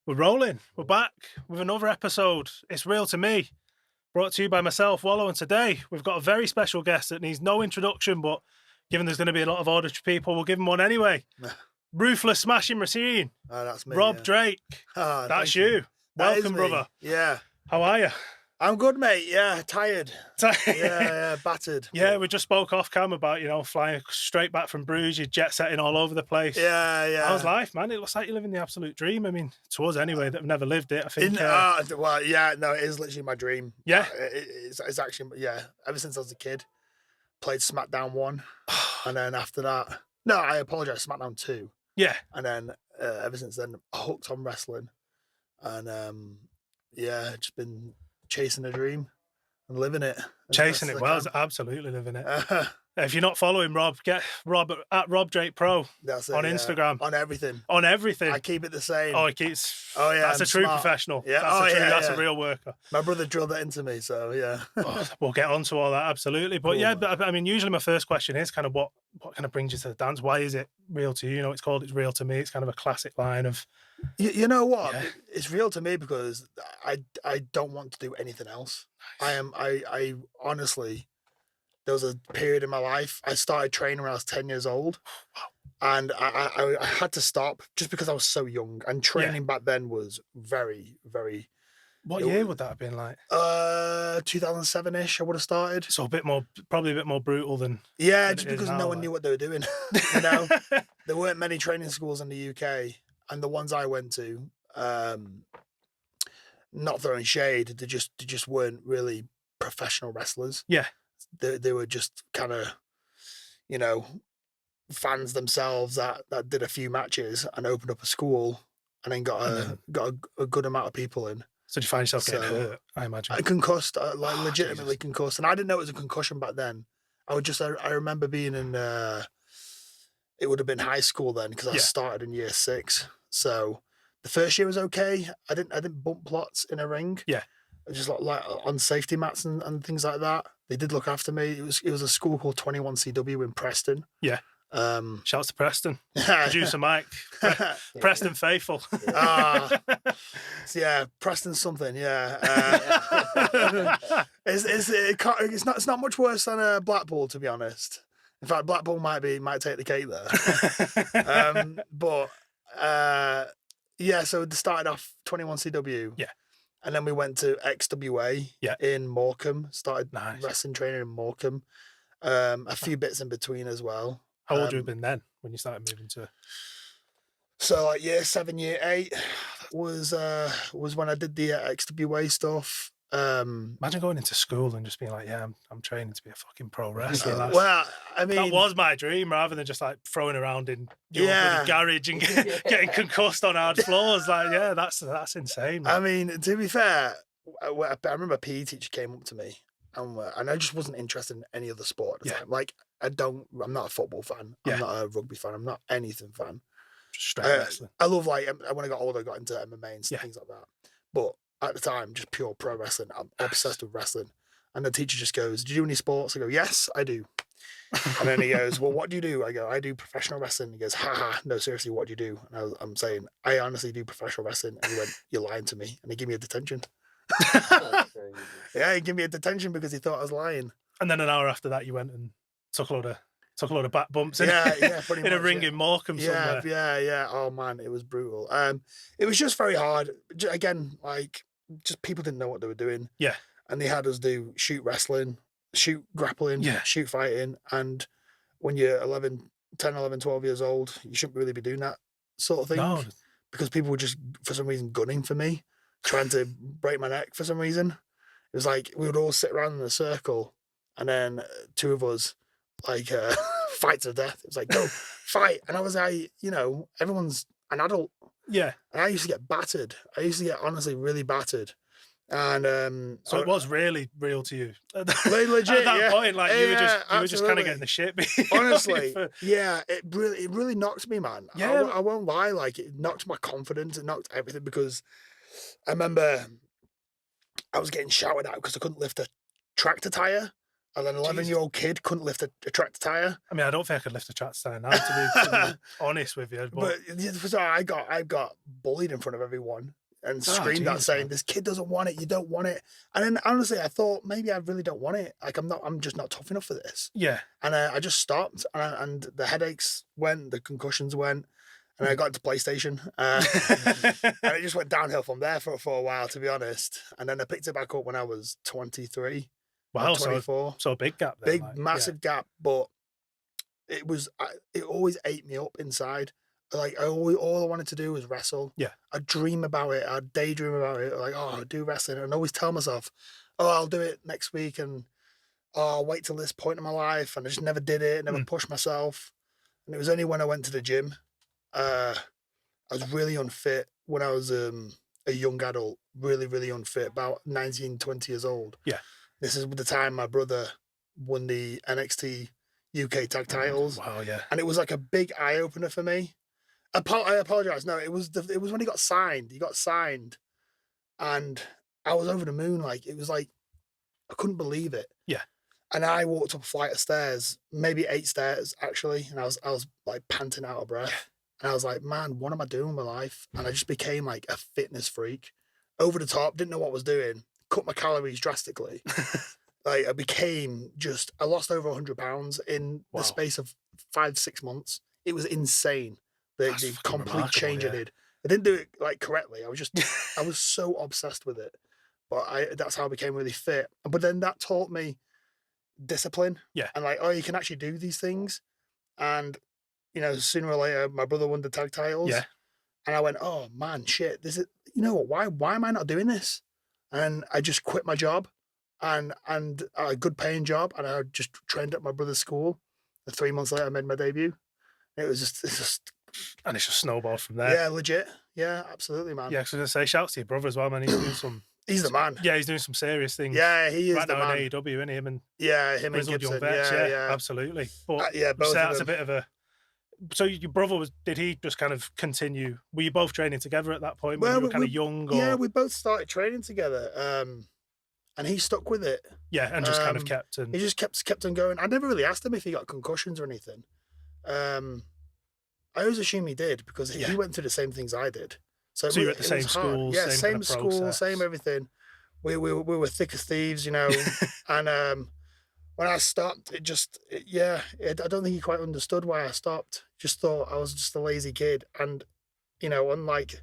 We're rolling. We're back with another episode. It's Real to Me, brought to you by myself, Wallow. And today we've got a very special guest that needs no introduction, but given there's going to be a lot of auditory people, we'll give him one anyway. Ruthless Smashing Machine. Oh, that's me. Rob Drake. That's you. Welcome, brother. Yeah. How are you? I'm good, mate. Yeah, tired. Yeah, battered. Yeah, we just spoke off cam about, flying straight back from Bruges, you're jet setting all over the place. Yeah. How's life, man? It looks like you're living the absolute dream. I mean, to us anyway, that have never lived it, I think. Well, yeah, no, it is literally my dream. Yeah? It's actually, yeah, ever since I was a kid, played SmackDown 1, and then after that, no, I apologise, SmackDown 2. Yeah. And then ever since then, hooked on wrestling. And, yeah, just been chasing a dream and living it. Chasing it well, absolutely living it. If you're not following Rob, get Rob at Rob Drake Pro. That's it, on Instagram. On everything. On everything. I keep it the same. Oh, he keeps. Oh, yeah. That's I'm a true smart. professional. Yeah. That's a real worker. My brother drilled that into me, so yeah. We'll get on to all that, absolutely. But Cool, yeah, man. but I mean, usually my first question is kind of what kind of brings you to the dance? Why is it real to you? It's called It's Real to Me. It's kind of a classic line of. You know what? Yeah. It's real to me because I don't want to do anything else. Nice. I honestly, there was a period in my life, I started training when I was 10 years old. And I had to stop just because I was so young. And training back then was very, very... What year would that have been like? 2007-ish, I would have started. So probably a bit more brutal than... Yeah, than just it is because now, no one like. knew what they were doing. There weren't many training schools in the UK. And the ones I went to, not throwing shade, they just weren't really professional wrestlers. Yeah. They were just kind of, fans themselves that did a few matches and opened up a school and then got a good amount of people in. So do you find yourself getting hurt, I imagine? I concussed, legitimately Jesus. Concussed. And I didn't know it was a concussion back then. I remember being in, it would have been high school then because I started in year 6. So the first year was okay. I didn't bump lots in a ring. Yeah. Just like on safety mats and things like that. They did look after me. It was a school called 21CW in Preston. Yeah. Shouts to Preston. Producer Mike. Preston faithful. Yeah, Preston something. Yeah. It's not much worse than Blackpool, to be honest. In fact, Blackpool might take the cake there. Yeah. So they started off 21CW. Yeah. And then we went to XWA in Morecambe. Started wrestling training in Morecambe. A few bits in between as well. How old would you have been then when you started moving to? So like year 7, year 8 was when I did the XWA stuff. Imagine going into school and just being like, yeah, I'm training to be a fucking pro wrestler. Well, I mean, that was my dream, rather than just like throwing around in your garage and getting concussed on hard floors. Like, yeah, that's insane, man. I mean, to be fair, I remember a PE teacher came up to me and I just wasn't interested in any other sport at the time. Like, I'm not a football fan. I'm not a rugby fan. I'm not anything fan. Just straight wrestling. I love, like, when I got older, I got into MMA and things like that. But at the time, just pure pro wrestling. I'm obsessed with wrestling. And the teacher just goes, "Do you do any sports?" I go, "Yes, I do." And then he goes, "Well, what do you do?" I go, "I do professional wrestling." He goes, "Ha, no, seriously, what do you do?" And I'm saying, "I honestly do professional wrestling." And he went, "You're lying to me." And he gave me a detention. Yeah, he gave me a detention because he thought I was lying. And then an hour after that, you went and took a load of back bumps in, pretty in much, a ring in Morecambe somewhere. Yeah. Oh man, it was brutal. It was just very hard. Again, like, just people didn't know what they were doing. Yeah. And they had us do shoot wrestling, shoot grappling, shoot fighting. And when you're 10, 11, 12 years old, you shouldn't really be doing that sort of thing. No. Because people were just, for some reason, gunning for me, trying to break my neck for some reason. It was like we would all sit around in a circle and then 2 of us, like, fight to death. It was like, go, fight. And I was like, everyone's an adult. Yeah. And I used to get battered. I used to get, honestly, really battered. And so it was really real to you. Legit, at that point, like, you were just kind of absolutely. getting the shit. Honestly, it really knocked me, man. Yeah. I won't lie, like, it knocked my confidence, it knocked everything, because I remember I was getting shouted at because I couldn't lift a tractor tire. And an 11-year-old kid couldn't lift a tractor tire. I mean, I don't think I could lift a tractor tire now, to be honest with you. But So I got bullied in front of everyone and screamed at Jesus, saying, man. "This kid doesn't want it. You don't want it." And then honestly, I thought maybe I really don't want it. Like I'm just not tough enough for this. Yeah. And I just stopped, and the headaches went, the concussions went, and I got into PlayStation. And it just went downhill from there for a while, to be honest. And then I picked it back up when I was 23. Wow, 24. So a big gap there. Big, like, massive gap, but it always ate me up inside. Like all I wanted to do was wrestle. Yeah. I'd dream about it. I'd daydream about it. Like, oh, I'll do wrestling. And I always tell myself, oh, I'll do it next week. And oh, I'll wait till this point in my life. And I just never did it. Never pushed myself. And it was only when I went to the gym. I was really unfit when I was a young adult. Really, really unfit. About 19, 20 years old. Yeah. This is the time my brother won the NXT UK tag titles. Wow, yeah. And it was like a big eye opener for me. I apologize. No, it was when he got signed. He got signed, and I was over the moon. Like it was like I couldn't believe it. Yeah. And I walked up a flight of stairs, maybe 8 stairs actually, and I was like panting out of breath. And I was like, man, what am I doing with my life? And I just became like a fitness freak, over the top. Didn't know what I was doing. Cut my calories drastically. Like I lost over 100 pounds in the space of 5-6 months. It was insane. The complete change I did. I didn't do it like correctly. I was so obsessed with it. But that's how I became really fit. But then that taught me discipline. Yeah. And like, oh, you can actually do these things. And, sooner or later, my brother won the tag titles. Yeah. And I went, oh man, shit, this is, why am I not doing this? And I just quit my job and a good paying job. And I just trained at my brother's school. And 3 months later, I made my debut. It's just. And it's just snowballed from there. Yeah, legit. Yeah, absolutely, man. Yeah, because I was going to say, shouts to your brother as well, man. He's doing some. He's the man. Yeah, he's doing some serious things. Yeah, he is right the now man. in AEW, isn't he? Him and him and Grizzled Gibson. Young Vets. Yeah, Absolutely. But both that's of a them. bit of a. So your brother did he just kind of continue? Were you both training together at that point when you were kind of young? Or? Yeah, we both started training together, and he stuck with it. Yeah, and just kind of kept. He just kept on going. I never really asked him if he got concussions or anything. I always assume he did because he went through the same things I did. So you were at the same school, yeah, same same kind of school, process. same everything. We were thick as thieves, and when I stopped, I don't think he quite understood why I stopped. Just thought I was just a lazy kid, and unlike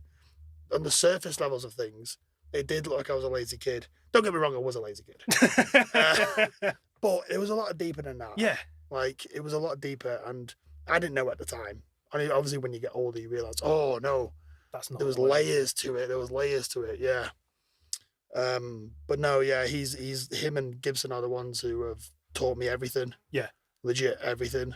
on the surface levels of things, it did look like I was a lazy kid. Don't get me wrong, I was a lazy kid, but it was a lot deeper than that. Yeah, like it was a lot deeper, and I didn't know at the time. I mean, obviously, when you get older, you realize, oh no, that's not. There was layers to it. There was layers to it. Yeah. But no, yeah, he's him and Gibson are the ones who have taught me everything. Yeah. Legit everything.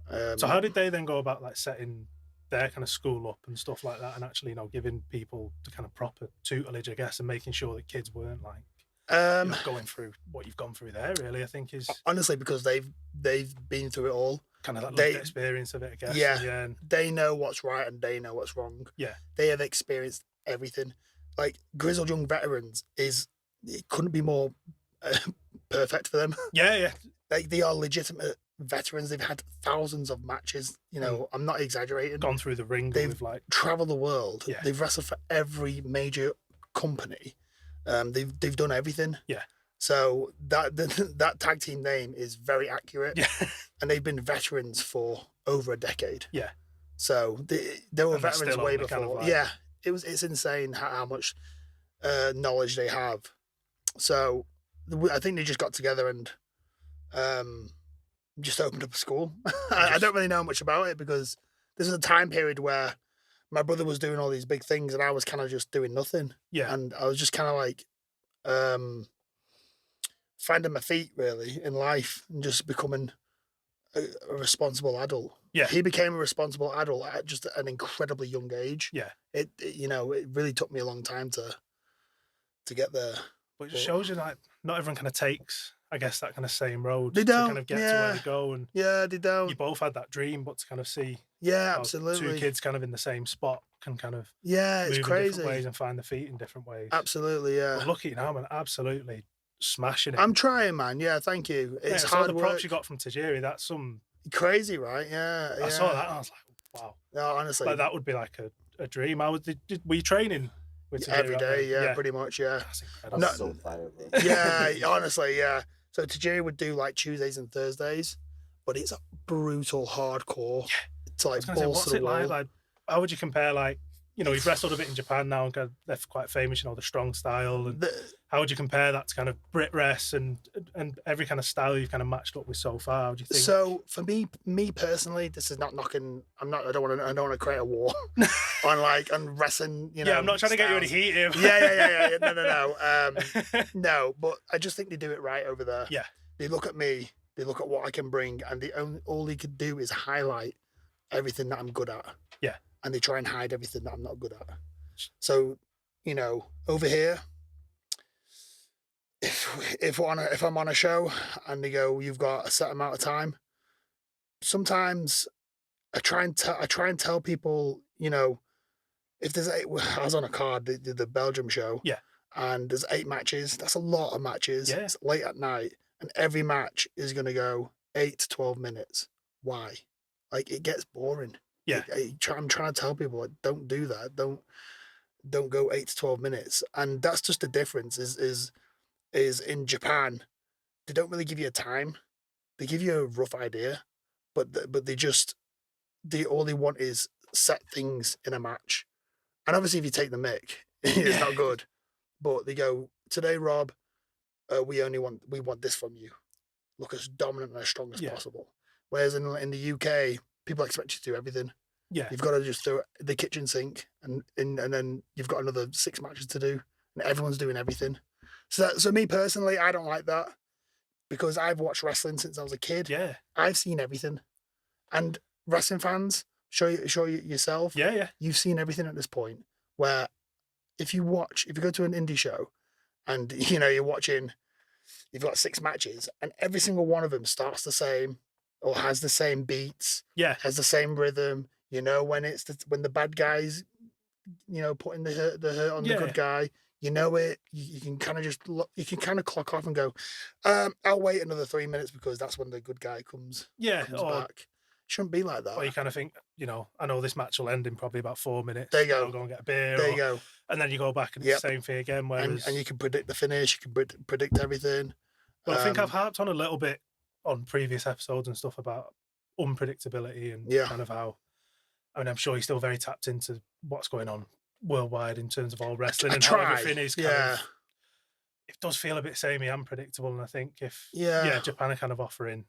So how did they then go about like setting their kind of school up and stuff like that, and actually, giving people the kind of proper tutelage, I guess, and making sure that kids weren't like going through what you've gone through there? Really, I think is honestly because they've been through it all. Kind of that lived experience of it, I guess. Yeah. They know what's right and they know what's wrong. Yeah. They have experienced everything. Like Grizzled Young Veterans it couldn't be more perfect for them. Yeah. Like they are legitimate veterans. They've had thousands of matches. I'm not exaggerating. Gone through the ring. They've traveled the world. Yeah. They've wrestled for every major company. They've done everything. Yeah. So that tag team name is very accurate. Yeah. And they've been veterans for over a decade. Yeah. So they were veterans way before. Kind of Yeah. It's insane how much knowledge they have. So I think they just got together and just opened up a school. I don't really know much about it because this is a time period where my brother was doing all these big things and I was kind of just doing nothing. Yeah. And I was just kind of like finding my feet really in life and just becoming a responsible adult. Yeah. He became a responsible adult at just an incredibly young age. Yeah. It really took me a long time to get there. But it just shows you like not everyone kind of takes, I guess, that kind of same road they to don't, kind of get to where they go. And they don't. You both had that dream, but to kind of see absolutely two kids kind of in the same spot can kind of it's move crazy in different ways and find their feet in different ways. Absolutely, yeah. But look at you now, man, absolutely smashing it. I'm trying, man. Yeah, thank you. Mate, It's I saw hard the work. props you got from Tajiri. That's some. Crazy, right? Yeah, I saw that and I was like, wow. No, honestly, Like that would be like a dream. Were you training with Tajiri every out day. there? Yeah, pretty much. Yeah. That's incredible. No, That's so fire, bro. yeah, honestly, yeah. So Tajiri would do like Tuesdays and Thursdays, but it's brutal, hardcore. Yeah. It's I like was gonna say, balls what's to the it like? wall. Like, how would you compare? Like, you know, you've wrestled a bit in Japan now, and they're quite famous. You know, the strong style. And how would you compare that to kind of Brit Rest and every kind of style you've kind of matched up with so far? How do you think? So for me personally, this is not knocking. I don't want to create a war on wrestling. You know, yeah, I'm not trying to get you any styles. heat here. Yeah. No. No, but I just think they do it right over there. Yeah. They look at me. They look at what I can bring, and all they could do is highlight everything that I'm good at. Yeah. And they try and hide everything that I'm not good at. So, you know, over here, if I'm on a show and they go, you've got a set amount of time, sometimes I try and tell people, you know, if there's I was on a card, the Belgium show, Yeah. and there's 8 matches. That's a lot of matches. Yeah. It's late at night, and every match is gonna go 8 to 12 minutes. Why? Like it gets boring. Yeah. I'm trying to tell people, like, don't do that. Don't go 8 to 12 minutes. And that's just the difference. Is in Japan, they don't really give you a time. They give you a rough idea, but all they want is set things in a match. And obviously, if you take the mick, it's not good. But they go, today, Rob, we want this from you. Look as dominant and as strong as possible. Whereas in the UK, people expect you to do everything. Yeah. You've got to just throw the kitchen sink, and then you've got another 6 matches to do, and everyone's doing everything. So me personally, I don't like that, because I've watched wrestling since I was a kid. Yeah. I've seen everything, and wrestling fans, show you yourself. Yeah. You've seen everything at this point. Where if you go to an indie show, and you know you're watching, you've got 6 matches, and every single one of them starts the same, or has the same beats. Yeah. Has the same rhythm. You know when when the bad guys, you know, putting the hurt on the good guy. You know it. You can kind of just look. You can kind of clock off and go, I'll wait another 3 minutes because that's when the good guy comes. Yeah. Comes back. Shouldn't be like that. Or you kind of think, you know, I know this match will end in probably about 4 minutes. There you go. I'll go and get a beer. There you go. And then you go back and it's the same thing again. Whereas, and you can predict the finish. You can predict everything. Well, I think I've harped on a little bit on previous episodes and stuff about unpredictability and kind of how. I mean, I'm sure he's still very tapped into what's going on worldwide in terms of all wrestling and how everything is kind of. It does feel a bit samey and predictable, and I think if Japan are kind of offering.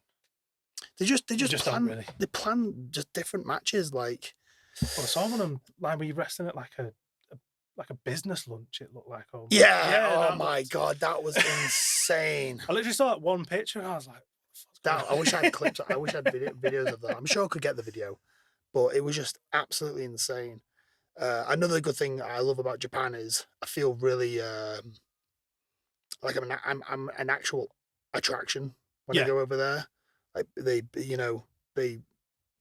They just don't really. They plan just different matches. Like, well, I saw one of them like were you wrestling at like a business lunch. It looked like oh my god, that was insane. I literally saw that one picture and I was like, I wish I had clips. I wish I had videos of that. I'm sure I could get the video, but it was just absolutely insane. Another good thing I love about Japan is I feel really like I'm an actual attraction when I go over there. Like they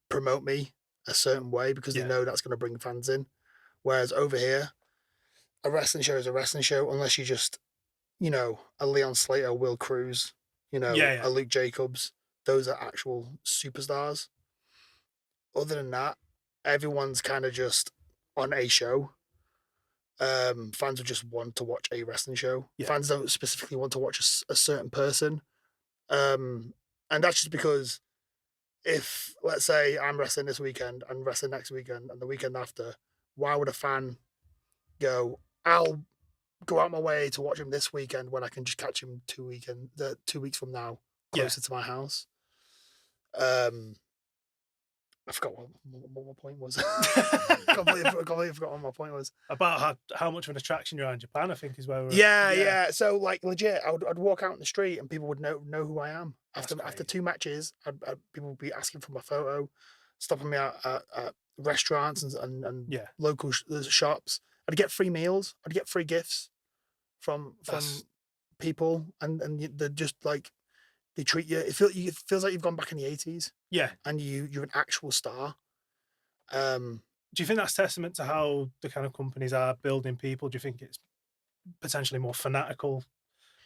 promote me a certain way because they know that's going to bring fans in. Whereas over here, a wrestling show is a wrestling show unless you just, you know, a Leon Slater, Will Cruz, you know, a Luke Jacobs. Those are actual superstars. Other than that, everyone's kind of just on a show. Fans would just want to watch a wrestling show. Fans don't specifically want to watch a certain person. And that's just because if, let's say, I'm wrestling this weekend and wrestling next weekend and the weekend after, why would a fan go, I'll go out my way to watch him this weekend when I can just catch him 2 weeks from now, closer to my house? I forgot what my point was. I completely forgot what my point was. About how much of an attraction you are in Japan, I think is where we're Yeah. So like legit, I'd walk out in the street and people would know who I am. After 2 matches, people would be asking for my photo, stopping me at restaurants and local shops. I'd get free meals. I'd get free gifts from people, and they're just like. They treat you. It feels like you've gone back in the 80s. Yeah, and you're an actual star. Do you think that's testament to how the kind of companies are building people? Do you think it's potentially more fanatical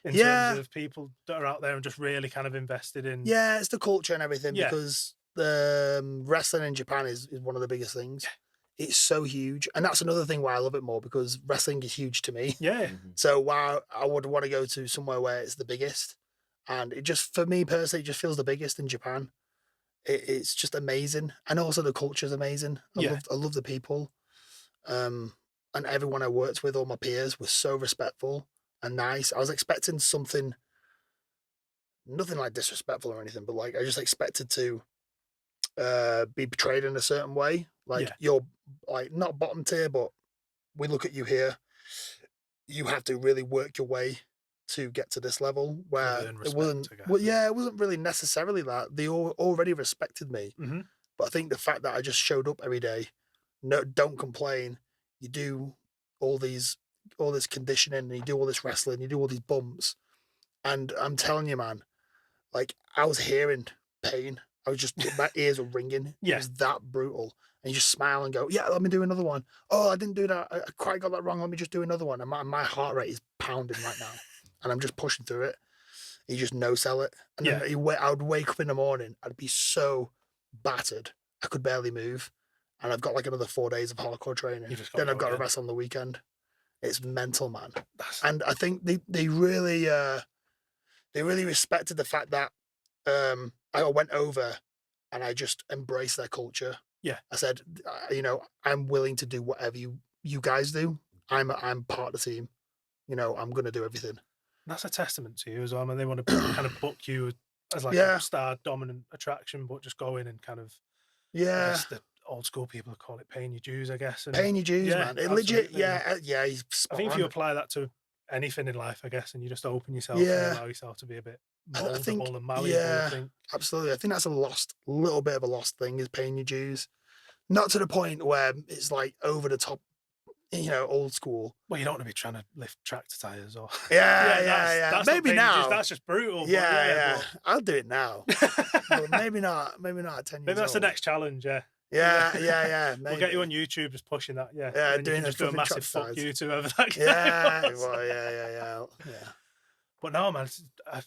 in Yeah. terms of people that are out there and just really kind of invested in. Yeah, it's the culture and everything Yeah. because the wrestling in Japan is one of the biggest things. It's so huge, and that's another thing why I love it more because wrestling is huge to me. Yeah. So while I would want to go to somewhere where it's the biggest, and it just for me personally, it just feels the biggest in Japan. It's just amazing, and also the culture is amazing. Yeah. I love the people, and everyone I worked with, all my peers, was so respectful and nice. I was expecting something, nothing like disrespectful or anything, but like I just expected to be portrayed in a certain way. Like Yeah. you're like not bottom tier, but we look at you here. You have to really work your way to get to this level where earn it respect, wasn't. I guess, Well, yeah, it wasn't really necessarily that they all already respected me. Mm-hmm. But I think the fact that I just showed up every day, no, don't complain. You do all this conditioning, and you do all this wrestling, you do all these bumps, and I'm telling you, man, like I was hearing pain. I was just my ears were ringing. Yeah. It was that brutal. And you just smile and go, yeah, let me do another one. Oh, I didn't do that. I quite got that wrong. Let me just do another one. And my heart rate is pounding right now. And I'm just pushing through it. You just no sell it. And then I would wake up in the morning. I'd be so battered. I could barely move. And I've got like another 4 days of hardcore training. Then I've got to rest on the weekend. It's mental, man. And I think they really respected the fact that I went over and I just embraced their culture. Yeah. I said, I'm willing to do whatever you guys do. I'm part of the team. I'm going to do everything. That's a testament to you as well. I mean, they want to kind of book you as like a star dominant attraction, but just go in and kind of, I guess the old school people call it paying your dues, I guess. And paying your dues, man. It legit, yeah. He's I think if you apply that to anything in life, I guess, and you just open yourself and allow yourself to be a bit moldable and malleable, I think. Absolutely. I think that's a little bit of a lost thing is paying your dues. Not to the point where it's like over the top, old school. Well, you don't want to be trying to lift tractor tires or. That's Maybe now. That's just brutal. Yeah. I'll do it now. But maybe not. Maybe not at 10 years Maybe that's old. the next challenge. Yeah. Yeah. We'll get you on YouTube just pushing that. Yeah. And doing just do a massive fuck you to whoever that guy was. Well, yeah. But no, man.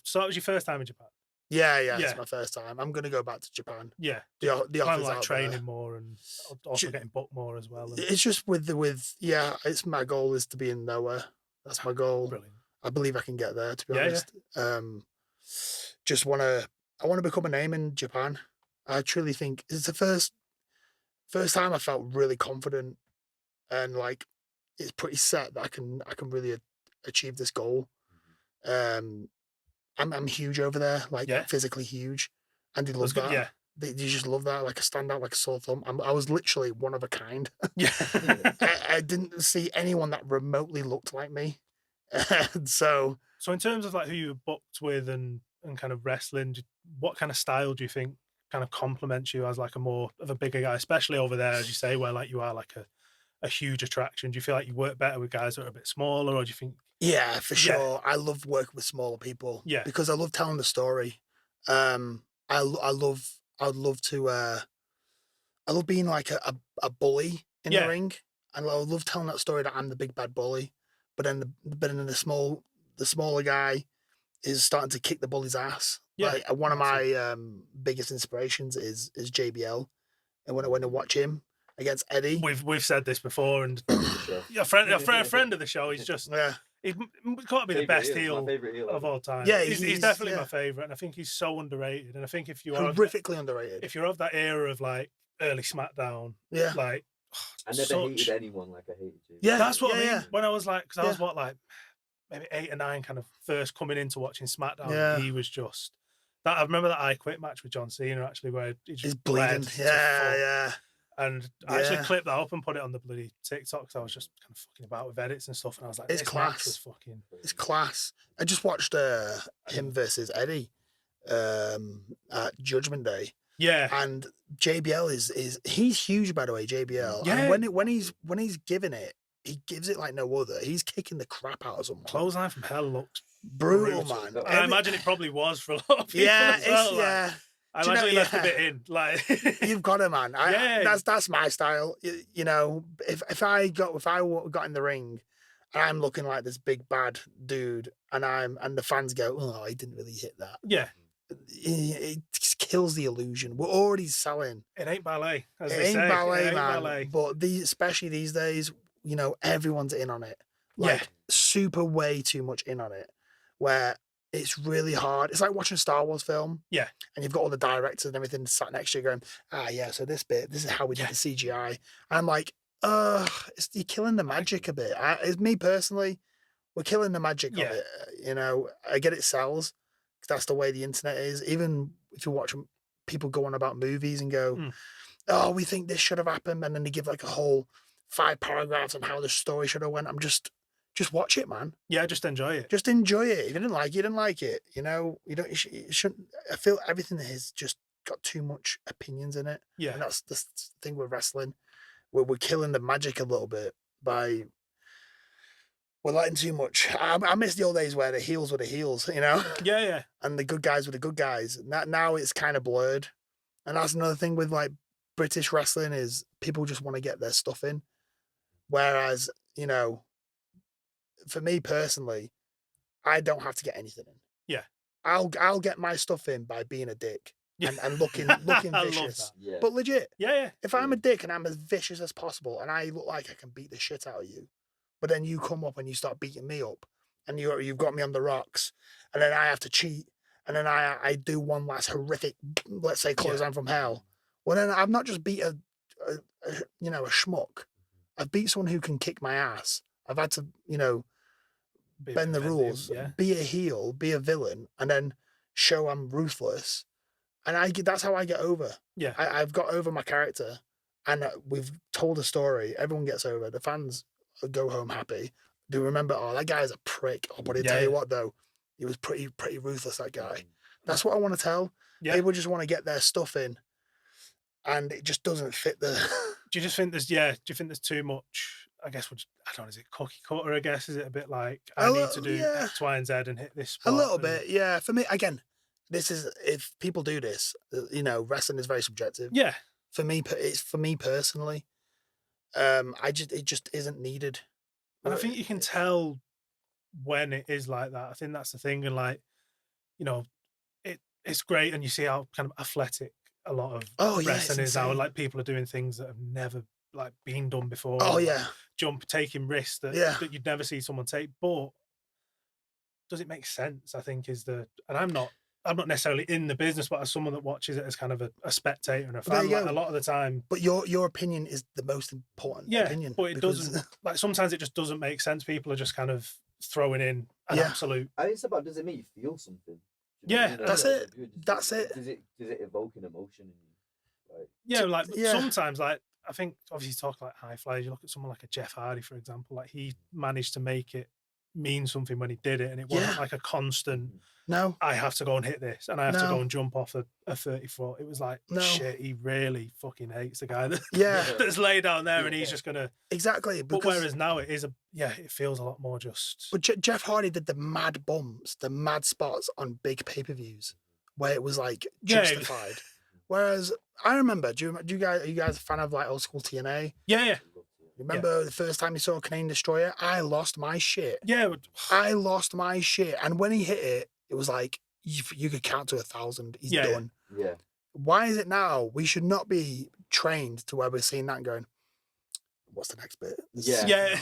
So that was your first time in Japan. Yeah. It's my first time. I'm gonna go back to Japan. Yeah. The kind of like out training there. more and also getting booked more as well. It's just it's my goal is to be in nowhere. That's my goal. Brilliant. I believe I can get there. To be honest, I want to become a name in Japan. I truly think it's the first time I felt really confident and like it's pretty set that I can really achieve this goal. I'm huge over there, like physically huge, and they love that. Yeah. They just love that, like a stand out, like a sore thumb. I was literally one of a kind. Yeah. I didn't see anyone that remotely looked like me. And so in terms of like who you were booked with and kind of wrestling, what kind of style do you think kind of complements you as like a more of a bigger guy, especially over there, as you say, where like you are like a huge attraction? Do you feel like you work better with guys that are a bit smaller, or do you think? Yeah, for sure. I love working with smaller people. Yeah, because I love telling the story. I love being like a bully in the ring, and I love telling that story that I'm the big bad bully. But then the smaller guy is starting to kick the bully's ass. Yeah, like one of my biggest inspirations is JBL, and when I went to watch him against Eddie, we've said this before, and a friend of the show. He's just he's got to be the best heel of all time. Yeah, he's definitely my favorite, and I think he's so underrated. And I think if you are horrifically underrated, if you're of that era of like early SmackDown, like I never hated anyone like I hated you. Yeah, that's what I mean. When I was like, because I was like maybe 8 or 9, kind of first coming into watching SmackDown. Yeah. He was just that. I remember that I Quit match with John Cena actually, where he's bleeding. Yeah. And I actually clipped that up and put it on the bloody TikTok because I was just kind of fucking about with edits and stuff, and I was like, it's class. It's class. I just watched him versus Eddie at Judgment Day. Yeah, and JBL he's huge, by the way. JBL, yeah. And when he's giving it, he gives it like no other. He's kicking the crap out of someone. Clothesline from hell looks brutal, man. And I imagine it probably was for a lot of people. Yeah, as well. yeah. I imagine he left a bit in. Like you've got it, man. That's my style. You know, if I got in the ring and I'm looking like this big bad dude, and the fans go, oh, he didn't really hit that. Yeah. It just kills the illusion. We're already selling. It ain't ballet, as It they ain't say. ballet, It ain't man. ballet. But especially these days, everyone's in on it. Yeah. Like super way too much in on it. Where it's really hard. It's like watching a Star Wars film. Yeah. And you've got all the directors and everything sat next to you going, yeah, so this is how we did the CGI. And I'm like, you're killing the magic a bit. It's me personally, we're killing the magic of it. I get it sells, because that's the way the internet is. Even if you watch people go on about movies and go, oh, we think this should have happened, and then they give like a whole 5 paragraphs on how the story should have went. I'm just watch it, man. Yeah, just enjoy it. Just enjoy it. If you didn't like it, you didn't like it. You shouldn't. I feel everything has just got too much opinions in it. Yeah. And that's the thing with wrestling. We're killing the magic a little bit by we're letting too much. I miss the old days where the heels were the heels, Yeah. and the good guys were the good guys. Now it's kind of blurred. And that's another thing with like British wrestling is people just want to get their stuff in. Whereas, for me personally, I don't have to get anything in. Yeah. I'll get my stuff in by being a dick and looking I vicious. love that. Yeah. But legit. Yeah. If I'm a dick and I'm as vicious as possible and I look like I can beat the shit out of you, but then you come up and you start beating me up and you've got me on the rocks and then I have to cheat and then I do one last horrific, let's say, clothesline from hell. Well, then I've not just beat a schmuck. I've beat someone who can kick my ass. I've had to, bend the rules, be a heel, be a villain, and then show I'm ruthless. And that's how I get over. Yeah. I've got over my character, and we've told a story. Everyone gets over. The fans go home happy. They remember, oh, that guy's a prick. Oh, but I tell you what, though, he was pretty ruthless, that guy. That's what I want to tell. Yeah. People just want to get their stuff in, and it just doesn't fit the... Do you just think there's too much, I guess, I don't know, is it cookie cutter, I guess? Is it a bit like, I need to do X, Y, and Z and hit this spot? A little bit, yeah. For me, again, if people do this, wrestling is very subjective. Yeah. For me personally, it just isn't needed. And I think you can tell when it is like that. I think that's the thing. And like, it's great. And you see how kind of athletic a lot of wrestling is now. Like people are doing things that have never like been done before. Oh, like, yeah. Taking risks that you'd never see someone take. But does it make sense? I think and I'm not necessarily in the business, but as someone that watches it as kind of a spectator and a fan, like, a lot of the time. But your opinion is the most important opinion. But it doesn't, like sometimes it just doesn't make sense. People are just kind of throwing in an absolute. I think it's about, does it make you feel something? Yeah, that's it. That's it. Does it evoke an emotion in Like, you? sometimes, like, I think obviously you talk like high flyers, you look at someone like a Jeff Hardy, for example, like he managed to make it mean something when he did it, and it wasn't like a constant I have to go and hit this and I have to go and jump off a 30-foot. It was like shit, he really fucking hates the guy that that's laid down there and he's just gonna exactly. But whereas now it is it feels a lot more just. But Jeff Hardy did the mad bumps, the mad spots on big pay-per-views where it was like justified. Whereas I remember, are you guys a fan of like old school TNA? Yeah. Remember the first time you saw Canadian Destroyer? I lost my shit. Yeah. I lost my shit. And when he hit it, it was like, you could count to 1,000. He's done. Yeah. Why is it now? We should not be trained to where we're seeing that and going, what's the next bit? Yeah.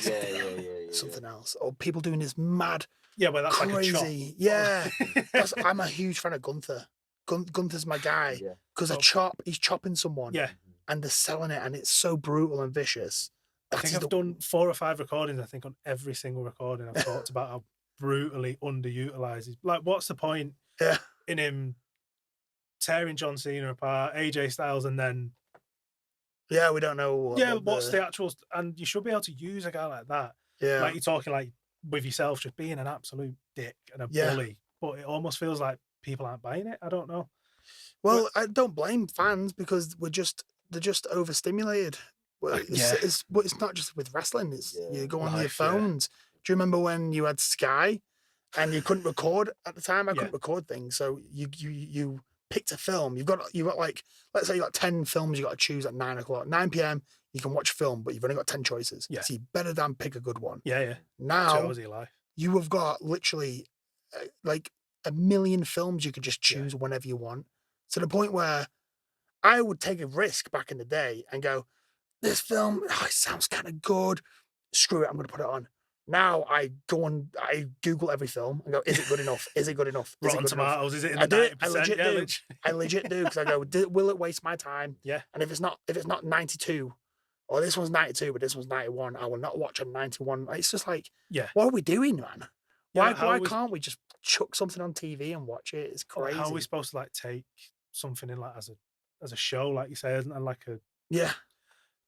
Something else. Or people doing this mad, well, that's crazy. Like a chop. Yeah. I'm a huge fan of Gunther. Gunther's my guy. Because he's chopping someone. Yeah. And they're selling it, and it's so brutal and vicious. I think I've done 4 or 5 recordings. I think on every single recording I've talked about how brutally underutilized he's. Like, what's the point in him tearing John Cena apart, AJ Styles, and then we don't know. What's the actual? And you should be able to use a guy like that. Yeah, like you're talking like with yourself, just being an absolute dick and a bully. But it almost feels like people aren't buying it. I don't know. Well, I don't blame fans because they're just overstimulated. Well, it's not just with wrestling. It's you go on your phones. Do you remember when you had Sky and you couldn't record at the time? I couldn't record things, so you picked a film. You've got like, let's say you got 10 films you got to choose at 9 o'clock. 9 p.m. you can watch a film, but you've only got 10 choices. Yeah. So you better damn pick a good one. Yeah. 2 Now hours of your life. you have got literally like a million films you could just choose whenever you want. To the point where I would take a risk back in the day and go, this film, it sounds kind of good. Screw it, I'm going to put it on. Now I Google every film and go, is it good enough? Is it good enough? Is Rotten it good enough? Tomatoes, is it in I the do it. 90%? I legit Yeah, do. I legit do because I go, will it waste my time? Yeah. And if it's not 92, or this one's 92, but this one's 91, I will not watch a 91. It's just like, Yeah. what are we doing, man? Yeah, Why can't we just chuck something on TV and watch it? It's crazy. How are we supposed to like take something in like as a show, like you say, and like Yeah.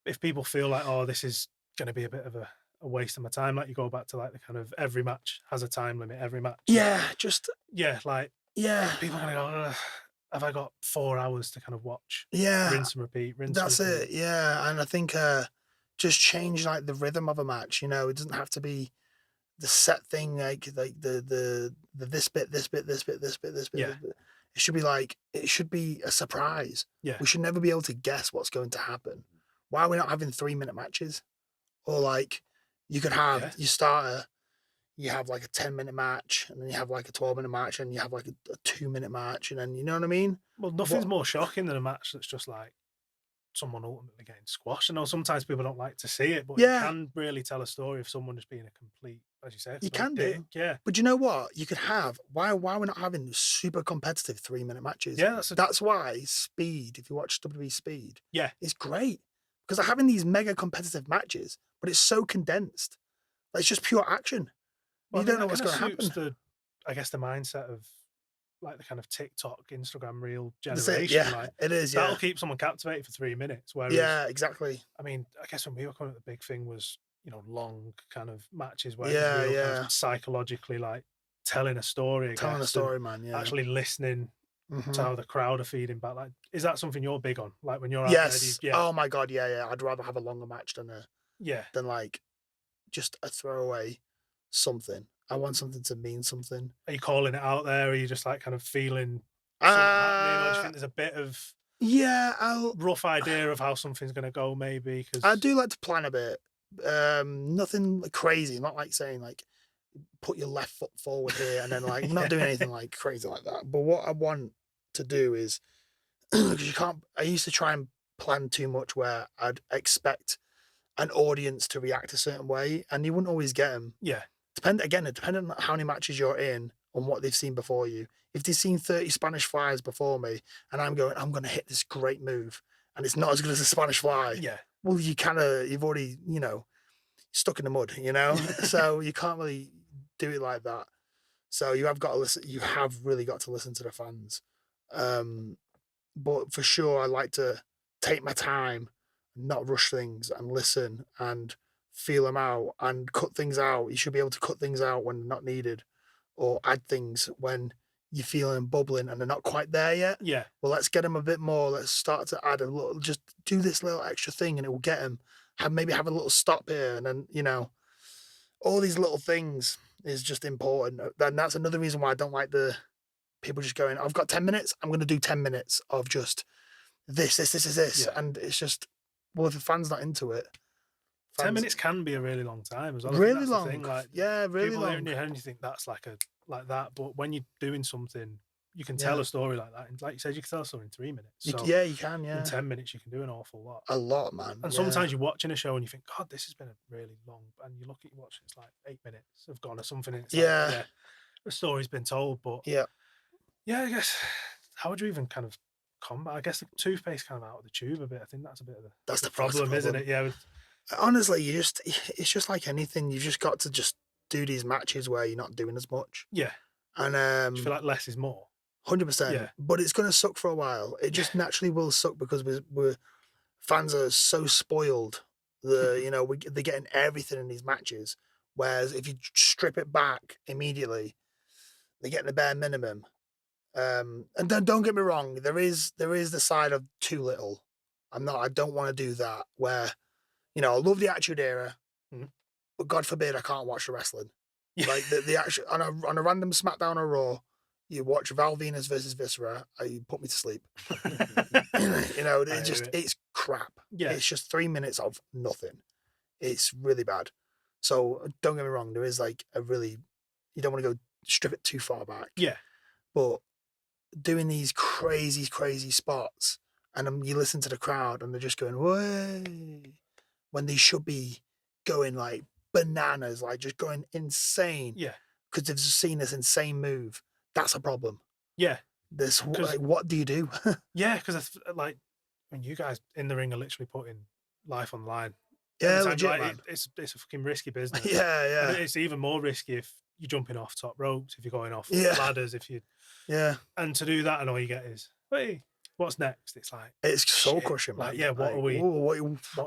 if people feel like, oh, this is going to be a bit of a waste of my time, like you go back to like the kind of every match has a time limit, every match. Yeah, just like people are gonna go, "Ugh, have I got 4 hours to kind of watch? yeah. Rinse and repeat, rinse. That's and repeat. it. Yeah, and I think just change like the rhythm of a match. You know, it doesn't have to be the set thing like the this bit, this bit, this bit, this bit, this bit. Yeah. This bit. It should be a surprise. Yeah. We should never be able to guess what's going to happen. Why are we not having 3-minute matches? Or like you could have your starter, you have like a 10-minute match, and then you have like a 12-minute match, and you have like a 2-minute match, and then you know what I mean? Well, nothing's more shocking than a match that's just like someone ultimately getting squashed. I know sometimes people don't like to see it, but Yeah. you can really tell a story of someone just being a complete, as you say, You can do. dick. Yeah. But you know what? You could have why we're not having super competitive 3-minute matches? Yeah, That's why Speed, if you watch WWE Speed, Yeah. is great. Because they're having these mega competitive matches, but it's so condensed. Like, it's just pure action. Well, You don't know what's going to happen. I guess the mindset of like the kind of TikTok, Instagram reel That's generation. it, yeah, Like it is. that'll Yeah, keep someone captivated for 3 minutes. Whereas, yeah, exactly. I mean, I guess when we were coming up, the big thing was, long kind of matches where Yeah, it was real kind yeah. of psychologically like telling a story. Telling a story, man. Yeah. Actually listening Mhm. to how the crowd are feeding back. Like, is that something you're big on? Like when you're out Yes. there, yeah, Oh my god. Yeah, yeah. I'd rather have a longer match than yeah. like just a throwaway something. I want something to mean something. Are you calling it out there? Or are you just like kind of feeling something happening, or do you think there's a bit of Yeah, rough idea of how something's going to go? Maybe because I do like to plan a bit. Nothing crazy. Not like saying like put your left foot forward here and then like I'm not doing anything like crazy like that. But what I want to do is because you can't. I used to try and plan too much where I'd expect an audience to react a certain way, and you wouldn't always get them. Yeah. Depending on how many matches you're in and what they've seen before you. If they've seen 30 Spanish flies before me, and I'm going to hit this great move, and it's not as good as a Spanish fly. Yeah. Well, you've already, stuck in the mud, so you can't really do it like that. So you have got to listen. You have really got to listen to the fans. But for sure, I like to take my time, not rush things, and listen and feel them out and cut things out. You should be able to cut things out when not needed, or add things when you're feeling bubbling and they're not quite there yet. Yeah. Well, let's get them a bit more. Let's start to add a little. Just do this little extra thing, and it will get them. Maybe have a little stop here, and then all these little things is just important. And that's another reason why I don't like the people just going, I've got 10 minutes, I'm going to do 10 minutes of just this. Yeah. And it's just, well, if the fan's not into it. 10 minutes can be a really long time as well. I think Really that's the long. thing, like, Yeah, really people hear long. in your head and you think that's like that. But when you're doing something, you can tell a story like that. And like you said, you can tell a story in 3 minutes. So Yeah, you can, yeah. in 10 minutes, you can do an awful lot. A lot, man. And sometimes you're watching a show and you think, God, this has been a really long. And you look at your watch, it's like 8 minutes have gone or something. And it's Yeah. the story's been told. But Yeah. I guess, how would you even kind of combat? I guess the toothpaste kind of out of the tube a bit. I think that's a bit of the problem, isn't it? Yeah. Honestly, it's just like anything. You've just got to just do these matches where you're not doing as much. Yeah. And Do you feel like less is more? 100%. Yeah. But it's going to suck for a while. It just naturally will suck because we're fans are so spoiled. They're getting everything in these matches. Whereas if you strip it back immediately, they're getting the bare minimum. And don't get me wrong, there is the side of too little. I don't want to do that where, I love the Attitude Era, but God forbid I can't watch the wrestling. Yeah. Like the actual on a random SmackDown or Raw, You watch Val Venus versus Viscera, you put me to sleep. It's crap. Yeah. It's just 3 minutes of nothing. It's really bad. So don't get me wrong, there is like you don't want to go strip it too far back. Yeah. But doing these crazy spots, and you listen to the crowd and they're just going, way, when they should be going like bananas, like just going insane. Yeah. Because they've just seen this insane move. That's a problem. Yeah. What do you do? Yeah, because like when you guys in the ring are literally putting life on the line. Yeah, Every legit, time, man. it's a fucking risky business. Yeah. And it's even more risky if you're jumping off top ropes, if you're going off ladders, and to do that and all you get is, hey, what's next? It's like it's soul crushing, man. Like, yeah, what are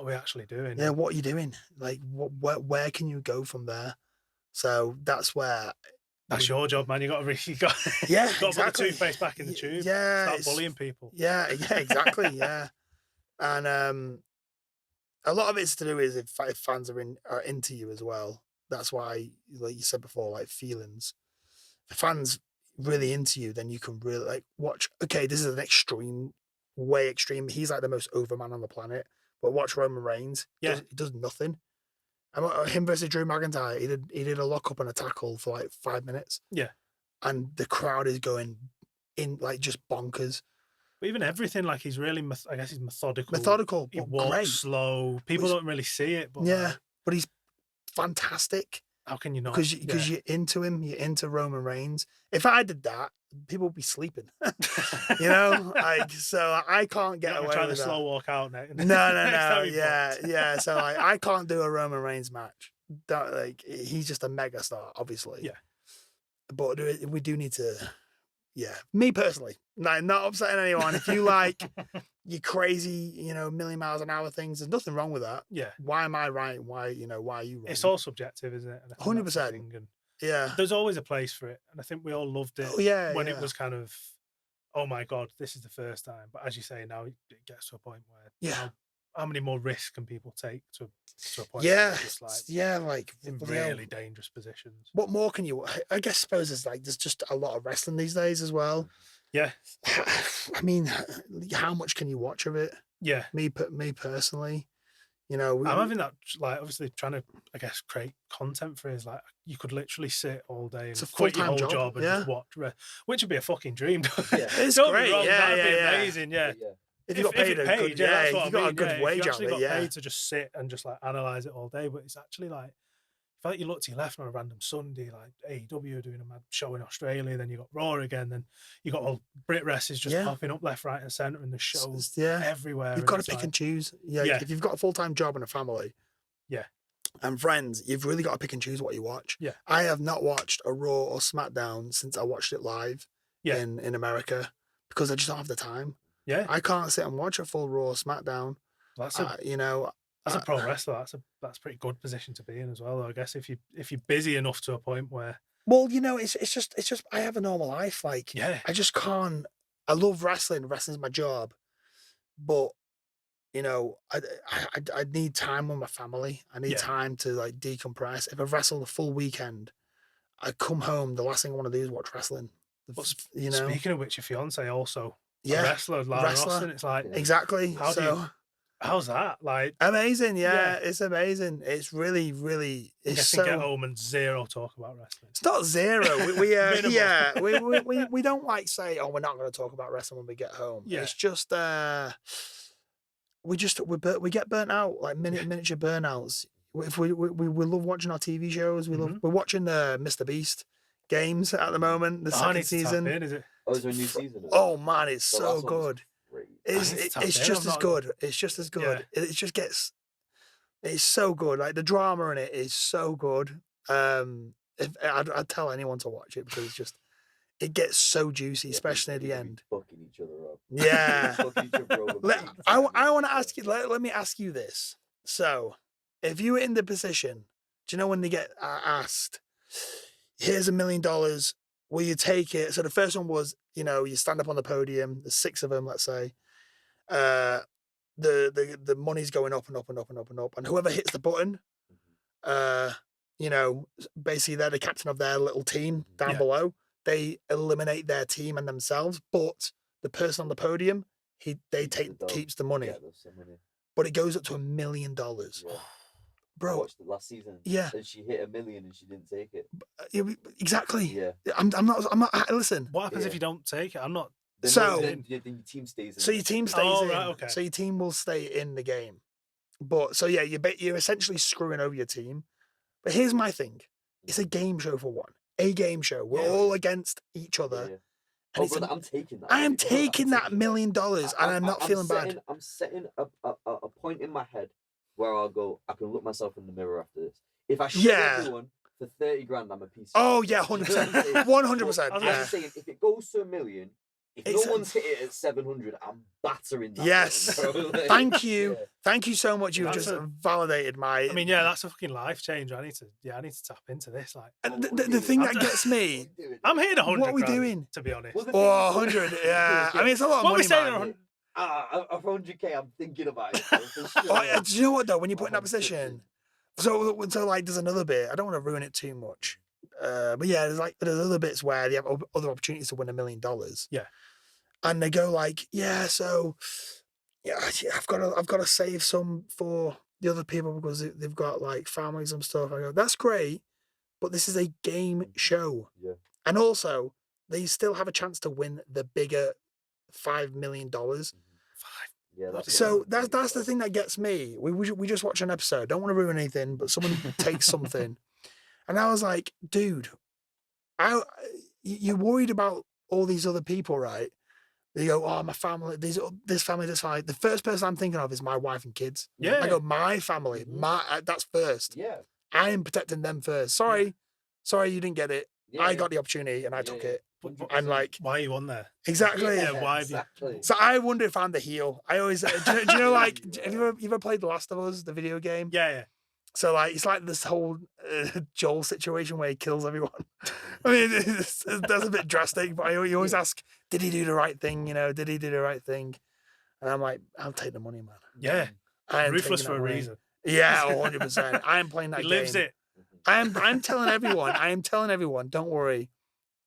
we actually doing? Yeah, what are you doing? Like, where can you go from there? So that's where. That's your job, man. You got to got to put the toothpaste back in the tube. Yeah, start bullying people. Yeah, exactly. Yeah, and a lot of it's to do is if fans are into you as well. That's why, like you said before, like feelings. If fans really into you, then you can really like watch. Okay, this is an extreme, way extreme. He's like the most over man on the planet. But watch Roman Reigns. Yeah, he does nothing. Him versus Drew McIntyre, he did a lock up and a tackle for like 5 minutes. Yeah, and the crowd is going in like just bonkers. But even everything, like he's really, I guess he's methodical. He walks great. slow. People don't really see it, but but he's fantastic. How can you not? Because you're into him, you're into Roman Reigns. If I did that, people would be sleeping. Like so I can't get away with that. Trying to slow walk out now. No. Yeah. So like, I can't do a Roman Reigns match. He's just a mega star, obviously. Yeah. But we do need to. Yeah, me personally, not upsetting anyone. If you like your crazy, million miles an hour things, there's nothing wrong with that. Yeah. Why am I right? Why are you wrong? It's all subjective, isn't it? 100%. Yeah. There's always a place for it, and I think we all loved it. Oh, yeah. When it was kind of, oh my god, this is the first time. But as you say, now it gets to a point where how many more risks can people take to a point? Yeah. Where it's like in really dangerous positions. What more can you? I guess there's just a lot of wrestling these days as well. Yeah. I mean, how much can you watch of it? Yeah. Me personally, I'm having that, like, obviously trying to, I guess, create content for it is like, you could literally sit all day and quit your whole job and just watch, which would be a fucking dream. It's great. That'd be amazing. Yeah. If you got paid, if you got a good wage out of it, got paid to just sit and just like analyze it all day, but it's actually like, I feel like you look to your left on a random Sunday, like AEW doing a mad show in Australia, then you got Raw again, then you got all Brit wrestlers just popping up left, right, and centre, and the shows everywhere. You've got to pick and choose. Yeah, if you've got a full-time job and a family, and friends, you've really got to pick and choose what you watch. Yeah, I have not watched a Raw or SmackDown since I watched it live in America because I just don't have the time. Yeah, I can't sit and watch a full Raw or SmackDown. That's a pro wrestler. That's a pretty good position to be in as well. I guess if you're busy enough to a point where, well, it's just I have a normal life. Like, I just can't. I love wrestling. Wrestling's my job, but I need time with my family. I need time to like decompress. If I've wrestled a full weekend, I come home. The last thing I want to do is watch wrestling. Speaking of which, your fiance also a wrestler, Lara Austin. It's like exactly. How's that? Like amazing, it's amazing. It's really, really. It's so. Get home and zero talk about wrestling. It's not zero. We don't like say, oh, we're not going to talk about wrestling when we get home. Yeah. It's just we get burnt out, like miniature burnouts. If we love watching our TV shows. We're watching the Mr. Beast games at the moment. The second season. Is there a new season? Oh man, it's so good. It's just as good. It's just as good. It just gets. It's so good. Like the drama in it is so good. I'd tell anyone to watch it because it's just. It gets so juicy, especially at the end. Fucking each other up. Yeah. I want to ask you. Let me ask you this. So, if you were in the position, do you know when they get asked, "Here's $1 million. Will you take it?" So the first one was, you stand up on the podium. There's 6 of them, let's say. The money's going up and up and up and up and up, and whoever hits the button, basically they're the captain of their little team down below. they eliminate their team and themselves, but the person on the podium, keeps the money. Yeah, there's some money. But it goes up to $1 million. Yeah. I Bro, watched it last season. Yeah. And she hit $1 million and she didn't take it. exactly. Yeah. I'm not. Listen. What happens if Yeah. you don't take it? I'm not. Then So- then your team stays in. So your team stays Oh, in. right, okay. So your team will stay in the game. But so yeah, you're essentially screwing over your team. But here's my thing: it's a game show for one. A game show. We're Yeah. all against each other. Yeah. And Oh, it's brother, I'm taking that. I am money, brother. I'm taking that $1 million, and I'm not feeling setting, bad. I'm setting a point in my head where I'll go, I can look myself in the mirror after this. If I show Yeah. everyone for 30 grand, I'm a piece of Oh shit. yeah, You know what I'm saying? 100%. I'm Yeah. just saying, if it goes to $1 million, if It's no one's hit it at 700, I'm battering that. Yes. one, bro. Like, Thank you. yeah. Thank you so much. You've That's just a- validated my. I mean, yeah, that's a fucking life changer. I need to tap into this. Like, And the thing that gets me. I'm hitting 100. What are we grand, doing? To be honest. Well, the Oh, thing is- 100. Yeah. I mean, it's a lot of What are money, we saying? man. 100? Of 100k, I'm thinking about it. Bro, for sure. Oh, yeah, do you know what though? When you put in that 150. position, so like, there's another bit. I don't want to ruin it too much, but yeah, there's other bits where they have other opportunities to win $1 million. Yeah. And they go like, yeah, so yeah, I've got to save some for the other people because they've got like families and stuff. I go, that's great, but this is a game show, Yeah. and also they still have a chance to win the bigger $5 million. Yeah, that's So what that's the thing that gets me. We just watch an episode. Don't want to ruin anything, but someone takes something, and I was like, dude, you're worried about all these other people, right? They go, oh, my family, this family, this family. The first person I'm thinking of is my wife and kids. Yeah. I go, my family, Mhm. that's first. Yeah. I am protecting them first. Sorry, you didn't get it. Yeah, I yeah. got the opportunity and I took Yeah, it. But- And like, Why are you on there? exactly. Yeah, why have you- exactly. So I wonder if I'm the heel. I always, do you know, like, have you ever played The Last of Us, the video game? Yeah, yeah. So like, it's like this whole Joel situation where he kills everyone. I mean, that's a bit drastic, but you always ask, did he do the right thing? You know, did he do the right thing? And I'm like, I'll take the money, man. Yeah. I am Ruthless taking for a that money. reason. Yeah, 100%. I am playing that He lives game. it. I'm telling everyone, don't worry.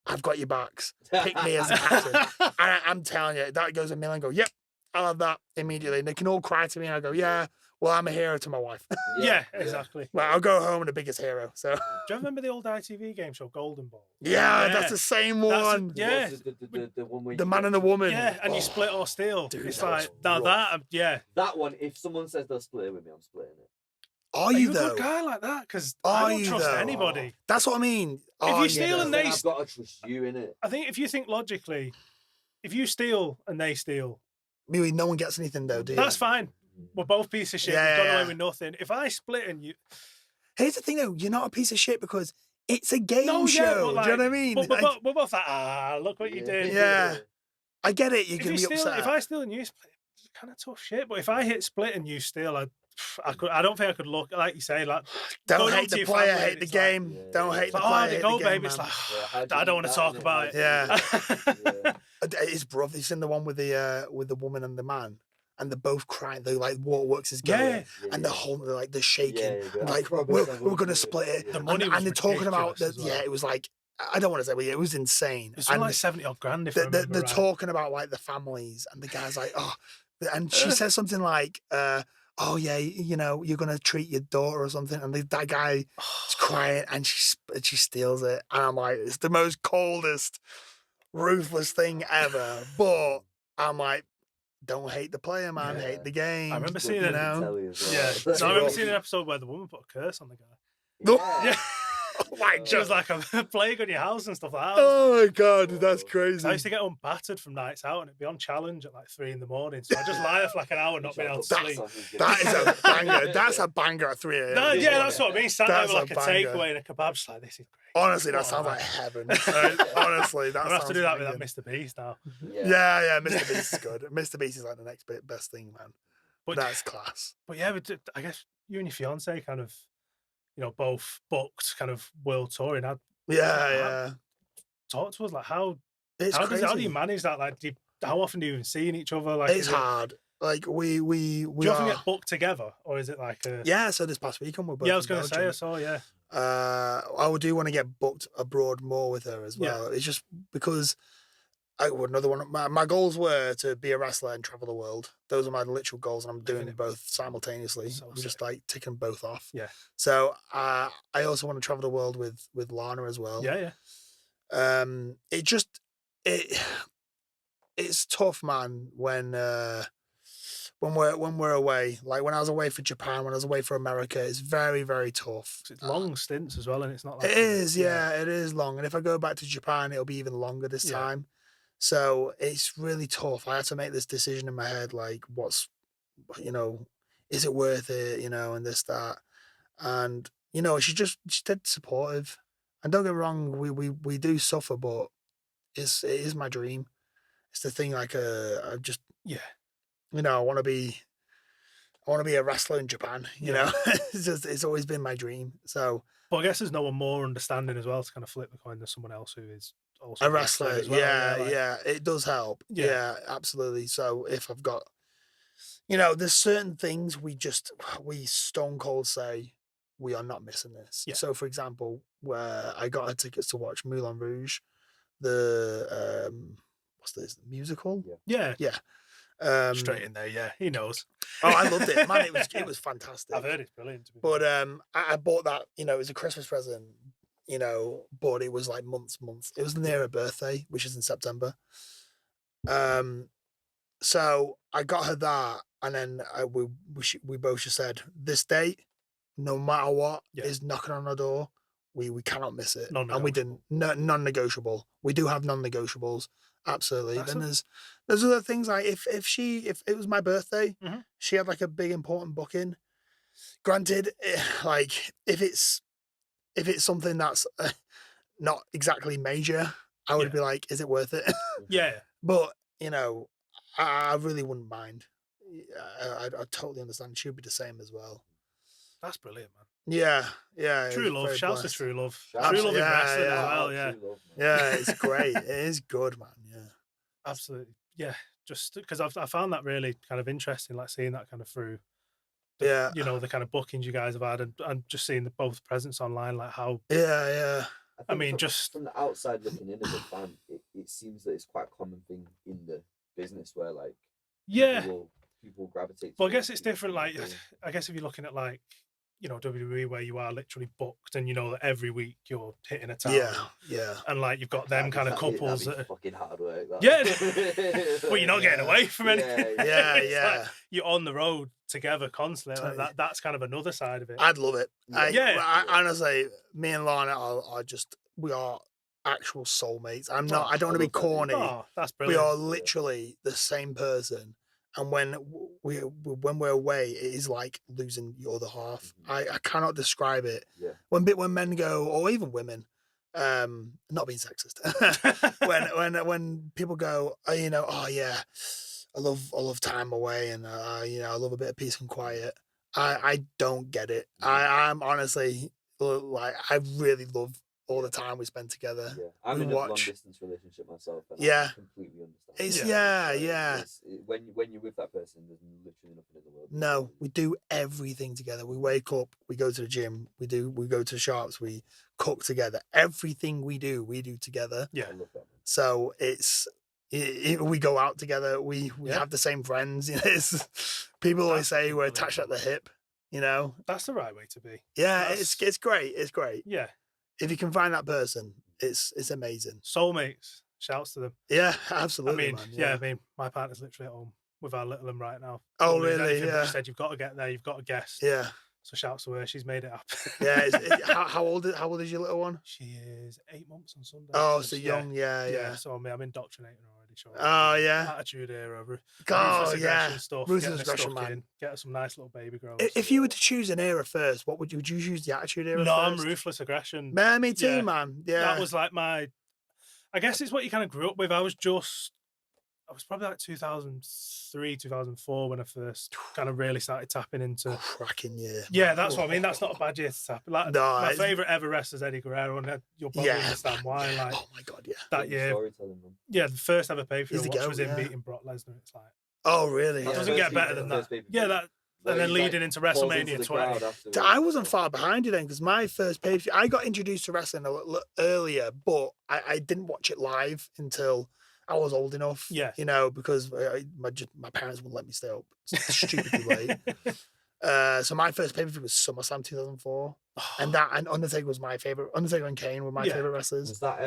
I've got your backs. Pick me as a captain. I'm telling you, that goes $1 million. Go, yep, I'll have that immediately. And they can all cry to me. And I go, yeah, well, I'm a hero to my wife. Yeah, exactly. Well, I'll go home the biggest hero. So Do you remember the old ITV game show, Golden Ball? yeah, Yeah. that's the same That's a- one. yeah. The one where The you man get- and the woman. Yeah, and you Oh, split or steal. dude, It's that was like, now rough. that, yeah. That one, if someone says they'll split it with me, I'm splitting it. Are Are you you a though? good guy like that? Because Are I don't you, trust though? anybody. That's what I mean. you steal and Then they- I've got to trust you in it. I think if you think logically, if you steal and they steal, maybe no one gets anything though, do you? that's fine. We're both pieces of shit. Yeah, We've got yeah. away with nothing. If I split and you, Here's the thing though, you're not a piece of shit because it's a game no, show. yeah, but Do you know like, what I mean? But, Like, we're both like, look what you did. Yeah. I get it. You If can you be steal, upset. if I steal and you split, it's kind of tough shit. But if I hit split and you steal, I don't think I could look like you say like. Don't going hate on to the your player, family hate and the it's like- game. Yeah, Don't yeah. hate It's the like, oh, player, they hate go, the game, baby. It's man. like, Yeah, how'd you I do don't want to that, talk innit? about it. Yeah. Yeah. It's rough. You've seen the one with the woman and the man, and they're both crying. They're like, waterworks is going, Yeah. and they're shaking, Yeah, yeah, and I like promise we're I gonna won't do split it. Yeah. The And, money was and they're talking about ridiculous that. as well. Yeah, it was like I don't want to say, but yeah, it was insane. It's And like 70 odd grand if I remember they're right. talking about like the families, and the guy's like, oh, and she says something like, oh yeah, you know, you're gonna treat your daughter or something, and that guy is crying, and she steals it, and I'm like, it's the most coldest, ruthless thing ever. But I'm like, don't hate the player, man, Yeah. hate the game. I remember Well, seeing you it can now. tell as well. Yeah. That's So I remember rough. seeing an episode where the woman put a curse on the guy. Yeah. Oh my She was god! like a plague on your house and stuff like that. Oh my god, that's Oh. crazy. I used to get unbattered from nights out and it'd be on challenge at like 3 in the morning. So I just lie there for like an hour not being able to That's- sleep. That is a banger. That's a banger at 3 a.m. No, yeah, that's what I mean. Sat there That's with like a a banger. takeaway and a kebab, just like, this is great. Honestly, that Oh, sounds man. like heaven. Right? Honestly, that I'm gonna have to sounds do that with banging. that Mr. Beast now. Yeah, Mr. Beast is good. Mr. Beast is like the next best thing, man. But That's class. But yeah, I guess you and your fiance kind of, both booked kind of world touring. Yeah. Talk to us like how It's how crazy. do you manage that? Like, how often do you even see each other? Like, It's is it- hard. Like we Do you often are. get booked together, or is it like a? Yeah. So this past weekend we're both. Yeah, I was in going to say I Belgium. saw. Yeah, I do want to get booked abroad more with her as well. It's just because another one. My goals were to be a wrestler and travel the world. Those are my literal goals, and I'm doing both simultaneously. So I'm just like ticking both off. Yeah. So I also want to travel the world with Lana as well. Yeah. It's tough, man, when we're away. Like when I was away for Japan, when I was away for America, it's very, very tough. It's long stints as well, and it's not like It is, yeah, it is long. And if I go back to Japan, it'll be even longer this time. So it's really tough. I had to make this decision in my head, like, is it worth it, and this, that. And, she's dead supportive. And don't get me wrong, we do suffer, but it is my dream. It's the thing, like, I just, I want to be a wrestler in Japan, you know. It's always been my dream. So, but I guess there's no one more understanding as well to kind of flip the coin than someone else who is also a wrestler as well. Yeah, it does help. Yeah. Yeah, absolutely. So if I've got, there's certain things we stone cold say we are not missing this. Yeah. So for example, where I got her tickets to watch Moulin Rouge, the what's this, musical? Yeah. Straight in there, yeah. He knows. Oh, I loved it, man. It was fantastic. I've heard it's brilliant. But I bought that. It was a Christmas present. But it was like months. It was near her birthday, which is in September. So I got her that, and then we both just said, this date, no matter what is knocking on our door, we cannot miss it, and we didn't. Non-negotiable. We do have non-negotiables, absolutely. Then there's other things like if it was my birthday, she had like a big important booking. Granted, like if it's something that's not exactly major, I would be like, is it worth it? Yeah. But, I really wouldn't mind. I totally understand. She would be the same as well. That's brilliant, man. Yeah. True love. Shouts to true love. True love in wrestling as well, yeah. Yeah, it's great. It is good, man. Yeah. Absolutely. Yeah. Just because I found that really kind of interesting, like seeing that kind of through the kind of bookings you guys have had, and just seeing both presence online, like how I mean, just from the outside looking in as a fan, it seems that it's quite a common thing in the business where like people gravitate. Well, I guess it's different. Like, I guess if you're looking at like WWE, where you are literally booked, and that every week you're hitting a town. Yeah. And like you've got them kind of couples that are fucking hard work. Well, you're not getting away from anything. Yeah. Like you're on the road together constantly. Like that's kind of another side of it. I'd love it. I honestly, me and Lana we are actual soulmates. I don't want to be corny. Oh, that's brilliant. We are literally the same person. And when we're away, it is like losing your other half. I cannot describe it. Yeah. When men go, or even women, not being sexist, when people go, oh yeah, I love time away, and I love a bit of peace and quiet. I don't get it. I'm honestly like, I really love all the time we spend together. Yeah, I'm in a long distance relationship myself, and I completely understand. It's when you're with that person, there's literally nothing in the world. No, we do everything together. We wake up, we go to the gym, we go to shops, we cook together. Everything we do together. Yeah, I love that, man. So we go out together. We have the same friends. People always say we're attached at the hip. That's the right way to be. Yeah, it's great. It's great. Yeah. If you can find that person, it's amazing. Soulmates, shouts to them. Yeah, absolutely. I mean, man, I mean, my partner's literally at home with our little one right now. Oh, really? Yeah. She said you've got to get there. You've got a guest. Yeah. So shouts to her. She's made it happen. Yeah. How old is your little one? She is 8 months on Sunday. Oh, so young. Yeah. So I'm indoctrinating her already. Oh, yeah. Attitude era. Oh, yeah. Stuff. Ruthless aggression, man. Get her some nice little baby girls. If you were to choose an era first, would you choose the attitude era? No, first? I'm ruthless aggression. Man, me too, man. Yeah. That was like I guess it's what you kind of grew up with. I was probably like 2003, 2004 when I first kind of really started tapping into. Cracking year. Yeah, that's what I mean. That's not a bad year to tap. Like, no, my favourite ever wrestler is Eddie Guerrero, and you'll probably understand why. Yeah. Like, oh my god, yeah. That year, the first ever pay-per-view I watched was him beating Brock Lesnar. It's like, oh really? It doesn't get better than that. Yeah, and then leading into WrestleMania 20. I wasn't far behind you then, because my first pay-per-view, I got introduced to wrestling a little earlier, but I didn't watch it live until I was old enough. Yeah. You know, because my parents wouldn't let me stay up stupidly late. So my first pay-per-view was SummerSlam 2004. And Undertaker was my favorite. Undertaker and Kane were my favorite wrestlers. Was that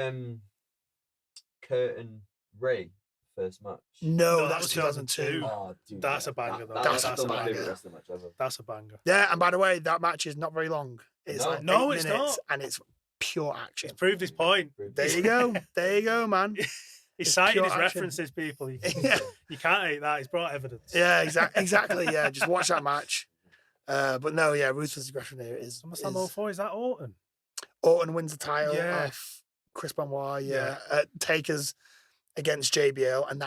Kurt and Ray first match? No, that was 2002. Oh, dude, that's a banger, though. That's still a my banger. favorite wrestling match ever. That's a banger. Yeah, and by the way, that match is not very long. It's No. like No, 8 it's minutes, not. and it's pure action. He's proved his point. There you go. There you go, man. He's It's cited pure his action. references, people. You Yeah. can't hate that. He's brought evidence. Yeah, exactly. Yeah, just watch that match. But no, yeah, Ruthless Aggression here is SummerSlam 04, is that Orton? Orton wins the title Yeah. off Chris Benoit. Yeah. Taker's against JBL, and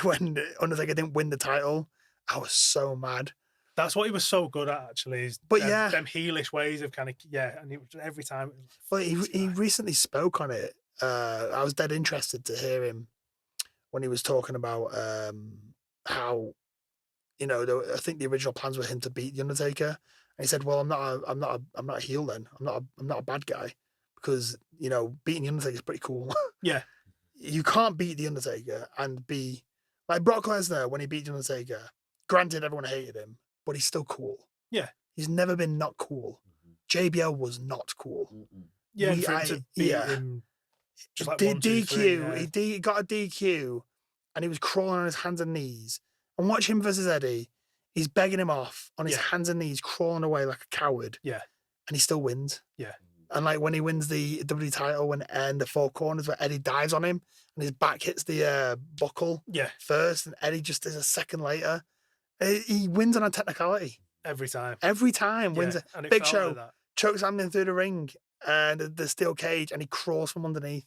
when Undertaker didn't win the title, I was so mad. That's what he was so good at, actually. Is But them heelish ways of and it was every time. Well, he recently spoke on it. I was dead interested to hear him when he was talking about how, you know, I think the original plans were him to beat the Undertaker, and he said, "Well, I'm not a heel then. I'm not a bad guy, because you know beating the Undertaker is pretty cool." Yeah. You can't beat the Undertaker and be like Brock Lesnar when he beat the Undertaker. Granted, everyone hated him, but he's still cool. Yeah. He's never been not cool. JBL was not cool. Yeah, and for him to beat him just like 1, 2, 3, He got a DQ, and he was crawling on his hands and knees. And watch him versus Eddie. He's begging him off on his hands and knees, crawling away like a coward. Yeah. And he still wins. Yeah. And like when he wins the WWE title, and the four corners where Eddie dives on him, and his back hits the buckle first, and Eddie just does a second later. He wins on a technicality. Every time. Every time wins. And it Big felt Show like that. chokes him through the ring and the steel cage, and he crawls from underneath.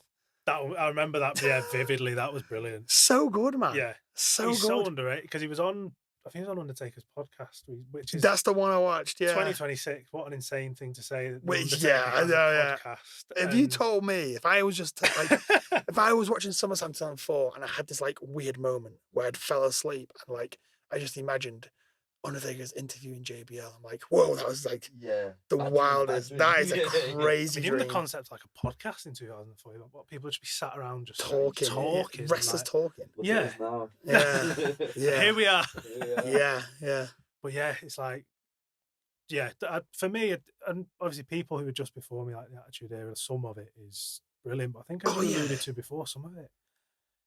I remember that vividly. That was brilliant. So good, man. Yeah. So He's good. so underrated because he was on, I think he was on Undertaker's podcast, which is That's the one I watched. Yeah. 2026. What an insane thing to say. That Which, Undertaker yeah, I has a know, yeah. podcast. If you told me, if I was just like, if I was watching SummerSlam 2004 and I had this like weird moment where I'd fell asleep and like I just imagined Undertaker's interviewing JBL, I'm like, whoa, that was like the wildest. That is a crazy even the dream. concept like a podcast in 2004, what people would just be sat around just Talking. Wrestlers like, talking. Yeah. Yeah. Yeah. Here we are. Yeah. But yeah, it's like, for me, and obviously people who were just before me, like the Attitude Era, some of it is brilliant. But I think I alluded to before, some of it,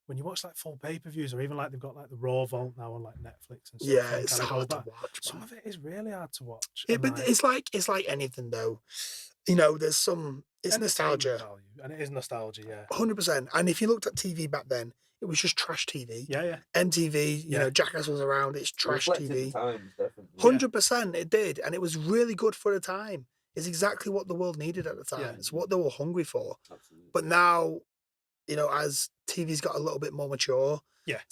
when you watch like full pay-per-views, or even like they've got like the Raw Vault now on like Netflix and stuff. Yeah, it's hard to watch. Some of it is really hard to watch. But it's like anything though. You know, there's some. It's nostalgia. Value, and it is nostalgia, yeah. 100%. And if you looked at TV back then, it was just trash TV. Yeah. MTV, you know, Jackass was around. It's trash TV. 100%, it did, and it was really good for the time. It's exactly what the world needed at the time. It's what they were hungry for. Absolutely. But now, you know, as TV's got a little bit more mature,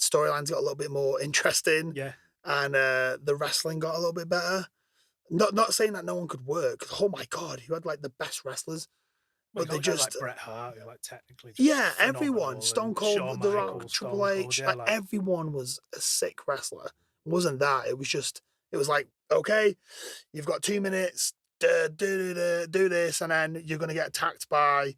storylines got a little bit more interesting, and the wrestling got a little bit better. Not saying that no one could work. 'Cause, oh my God, you had like the best wrestlers. But they just like Bret Hart, like technically. Everyone, Stone Cold, The Rock, Triple H, like everyone was a sick wrestler. It wasn't that? It was like, okay, you've got 2 minutes, do this, and then you're gonna get attacked by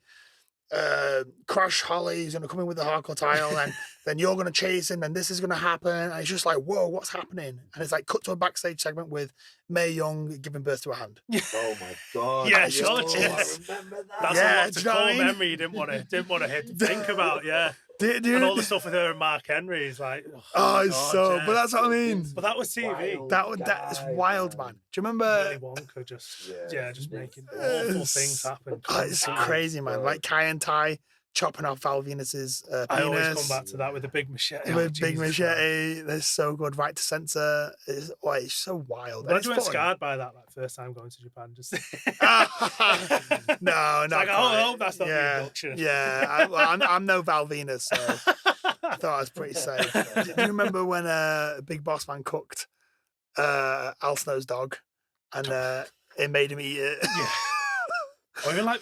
Crash Holly. He's gonna come in with the hardcore title, and then you're gonna chase him, and this is gonna happen. And it's just like, whoa, what's happening? And it's like cut to a backstage segment with Mae Young giving birth to a hand. Oh my God! Yeah, I remember that. That's a lot to core memory. You didn't want to think about. Yeah. And all the stuff with her and Mark Henry is like, but that's what I mean. But that was TV. That is wild, man. Do you remember Willy Wonka just making awful things happen? It's crazy, man. Like Kai and Tai chopping off Val Venus's penis. I always come back to that with the big machete. Big machete, they're so good. Right to censor. It's so wild. But you weren't scarred by that like first time going to Japan. Just no, not like, I hope that's not the induction. Yeah, I'm no Val Venus, so I thought I was pretty safe. Do you remember when Big Boss Man cooked Al Snow's dog, and it made him eat it? Yeah. Or even like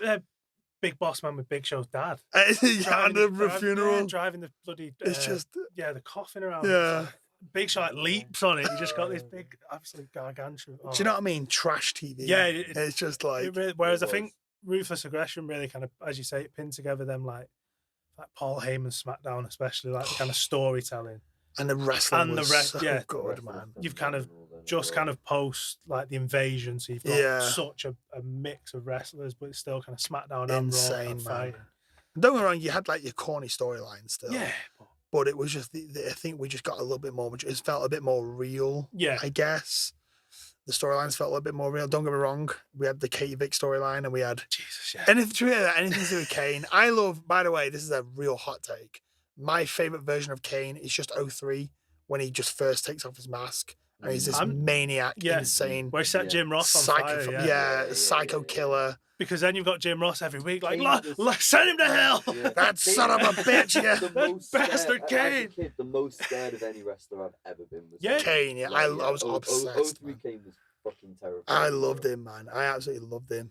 Big Boss Man with Big Show's dad. At the funeral. Driving the bloody... it's just... the coffin around. Yeah. Big Show like leaps on it. You just got this big, absolute gargantuan. Do you know what I mean? Trash TV. Yeah, it's just like. Whereas I think Ruthless Aggression really kind of, as you say, it pinned together them like Paul Heyman SmackDown, especially like the kind of storytelling. And the wrestling was so good, man. You've kind of just kind of post like the invasion, so you've got such a mix of wrestlers, but it's still kind of SmackDown and Raw and fighting. Don't get me wrong, you had like your corny storylines still. Yeah. But it was just, I think we just got a little bit more, it felt a bit more real, I guess. The storylines felt a little bit more real. Don't get me wrong, we had the Katie Vick storyline and we had anything to do with Kane. I love, by the way, this is a real hot take. My favourite version of Kane is just 03 when he just first takes off his mask and he's this maniac, insane. Where he set Jim Ross on fire. Psycho killer. Because then you've got Jim Ross every week, like, send him to hell! That son of a bitch, Bastard Kane! As a kid, the most scared of any wrestler I've ever been was Kane, I was obsessed. 03 Kane was fucking terrifying. I loved him, man. I absolutely loved him.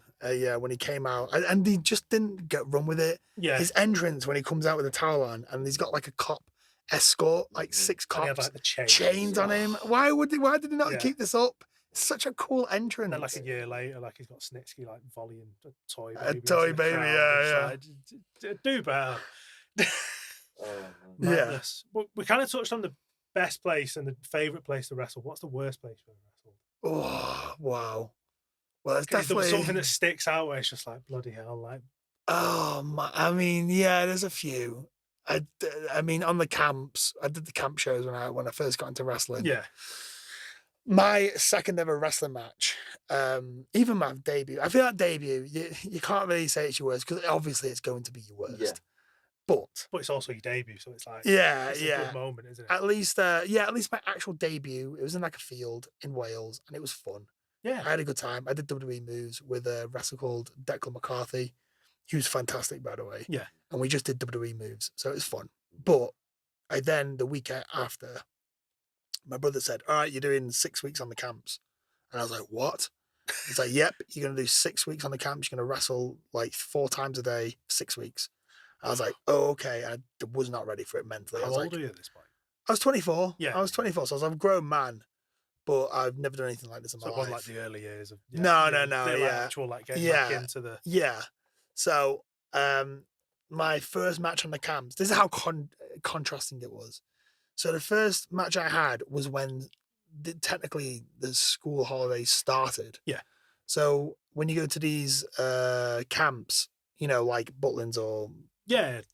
When he came out, and he just didn't run with it. Yeah. His entrance when he comes out with a towel on, and he's got like a cop escort, like 6 cops, have, like, the chains on him. Why did he not keep this up? It's such a cool entrance. And then like a year later, like he's got Snitsky like volleying a toy baby. A toy baby, like, do better. Madness. But we kind of touched on the best place and the favourite place to wrestle. What's the worst place you've ever wrestled? Oh, wow. Well, it's There definitely was something that sticks out where it's just like, bloody hell, like. Oh my! I mean, yeah, there's a few. I mean, on the camps, I did the camp shows when I first got into wrestling. Yeah. My second ever wrestling match, even my debut. I feel like debut, you can't really say it's your worst because obviously it's going to be your worst. Yeah. But it's also your debut, so it's like it's a good moment, isn't it? At least my actual debut. It was in like a field in Wales, and it was fun. Yeah, I had a good time. I did WWE moves with a wrestler called Declan McCarthy. He was fantastic, by the way. Yeah, and we just did WWE moves, so it was fun. But the week after, my brother said, "All right, you're doing 6 weeks on the camps," and I was like, "What?" He's like, "Yep, you're gonna do 6 weeks on the camps. You're gonna wrestle like 4 times a day, 6 weeks." I was like, "Oh, okay." I was not ready for it mentally. How I was old like, are you at this point? I was 24. Yeah, I was 24, so I was a grown man, but I've never done anything like this in my life. It wasn't like the early years of no, actual like getting back into the So, my first match on the camps. This is how contrasting it was. So the first match I had was when technically the school holidays started. Yeah. So when you go to these camps, like Butlins or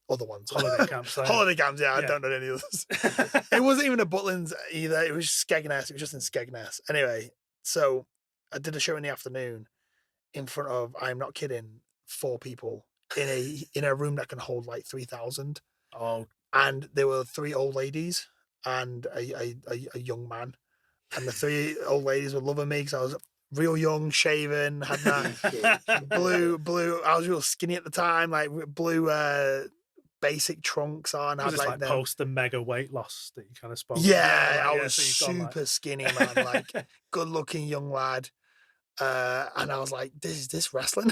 other ones, holiday camps. Holiday camps, I don't know any others. It wasn't even a Butlins either. It was Skegness. It was just in Skegness. Anyway, so I did a show in the afternoon in front of, I'm not kidding, 4 people in a room that can hold like 3,000. Oh. And there were 3 old ladies and a young man. And the 3 old ladies were loving me because I was real young, shaven, had that blue. I was real skinny at the time, like blue basic trunks on. Was this like post the mega weight loss that you kind of spoke? Yeah, I was super skinny, man, like good looking young lad. And I was like, is this wrestling?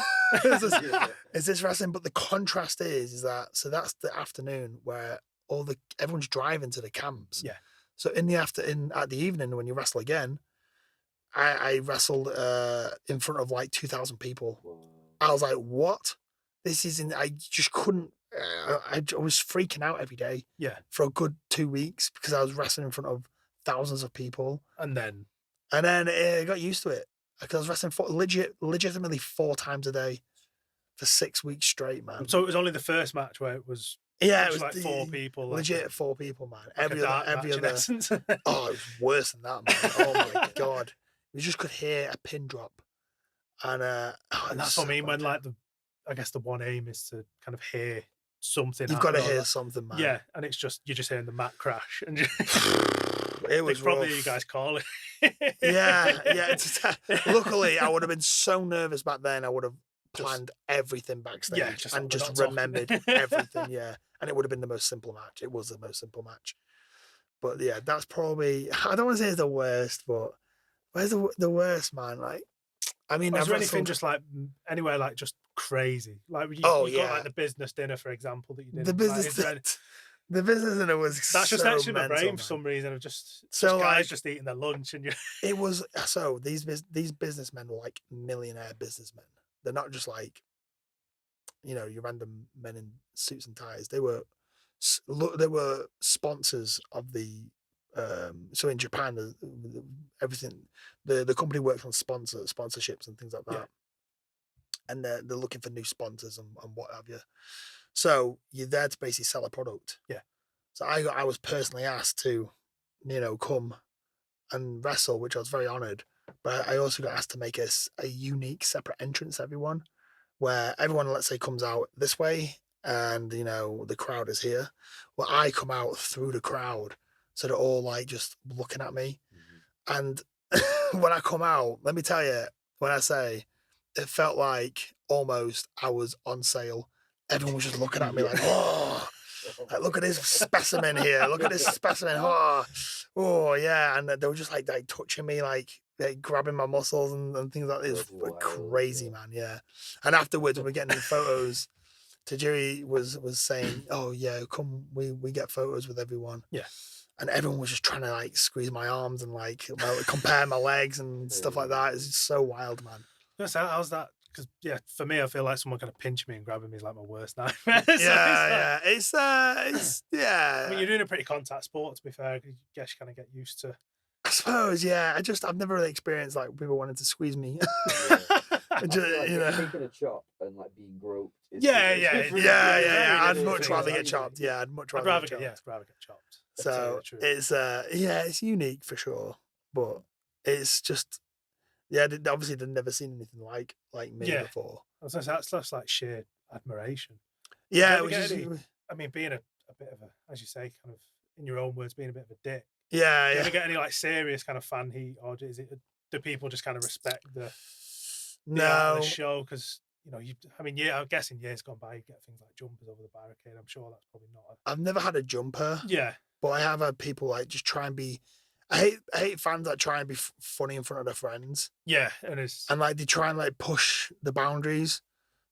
Is this wrestling? But the contrast is that, so that's the afternoon where everyone's driving to the camps. Yeah. So at the evening when you wrestle again, I wrestled in front of like 2,000 people. Whoa. I was like, what? This isn't, I just couldn't, I was freaking out every day. Yeah. For a good 2 weeks because I was wrestling in front of thousands of people. And then I got used to it. Because I was wrestling legitimately 4 times a day for 6 weeks straight, man. So it was only the first match where it was it was like 4 people. Legit 4 people, man. Like every other. Oh, it was worse than that, man. Oh my god. You just could hear a pin drop. And that's what I mean when I guess the one aim is to kind of hear something. You've got to hear something, man. Yeah, and it's just, you're just hearing the mat crash. And it was probably rough. You guys calling. Yeah. Luckily, I would have been so nervous back then. I would have planned everything backstage and just remembered everything. Yeah, and it would have been the most simple match. It was the most simple match. But yeah, that's probably, I don't want to say it's the worst, but where's the worst, man? Like, I mean, is there anything just like anywhere like just crazy? Like you got like the business dinner, for example, that you did. The business The business in it was That's just so etched in my mental, brain man. for some reason. Of just So, guys like- just eating their lunch, and you. It was so these businessmen were like millionaire businessmen. They're not just like, your random men in suits and ties. They were sponsors of the. So in Japan, everything the company works on sponsorships and things like that, Yeah. and they're looking for new sponsors and what have you. So you're there to basically sell a product. Yeah. So I was personally asked to, come and wrestle, which I was very honoured. But I also got asked to make a unique separate entrance to everyone, where everyone, let's say, comes out this way and, the crowd is here. Well, I come out through the crowd. So they're all like just looking at me. And when I come out, let me tell you, when I say it felt like almost I was on sale. Everyone was just looking at me like, oh, like, look at this specimen here. Look at this specimen. Oh, yeah. And they were just like touching me, like grabbing my muscles and things like this. Crazy, man. Yeah. And afterwards, we're getting the photos. Tajiri was saying, oh, yeah, come, we get photos with everyone. Yeah. And everyone was just trying to like squeeze my arms and like compare my legs and stuff like that. It's just so wild, man. How's that? Because for me, I feel like someone kind of pinching me and grabbing me is like my worst nightmare. It's yeah. I mean, you're doing a pretty contact sport, to be fair. I guess you kind of get used to. I suppose, yeah. I've never really experienced like people wanting to squeeze me. Taking a chop and like being groped. Yeah. I'd much rather get chopped. Yeah, I'd much rather get chopped. I'd rather get chopped. So it's it's unique for sure, but it's just obviously they've never seen anything like me before. That's like sheer admiration. Yeah, I mean, being a bit of a, as you say, kind of in your own words, being a bit of a dick. Yeah, Do you ever get any like serious kind of fan heat, or do people just kind of respect the art of the show? Because I'm guessing years gone by, you get things like jumpers over the barricade. I'm sure that's probably not. I've never had a jumper. Yeah, but I have had people like just try and be. I hate fans that try and be funny in front of their friends. Yeah, and like they try and like push the boundaries,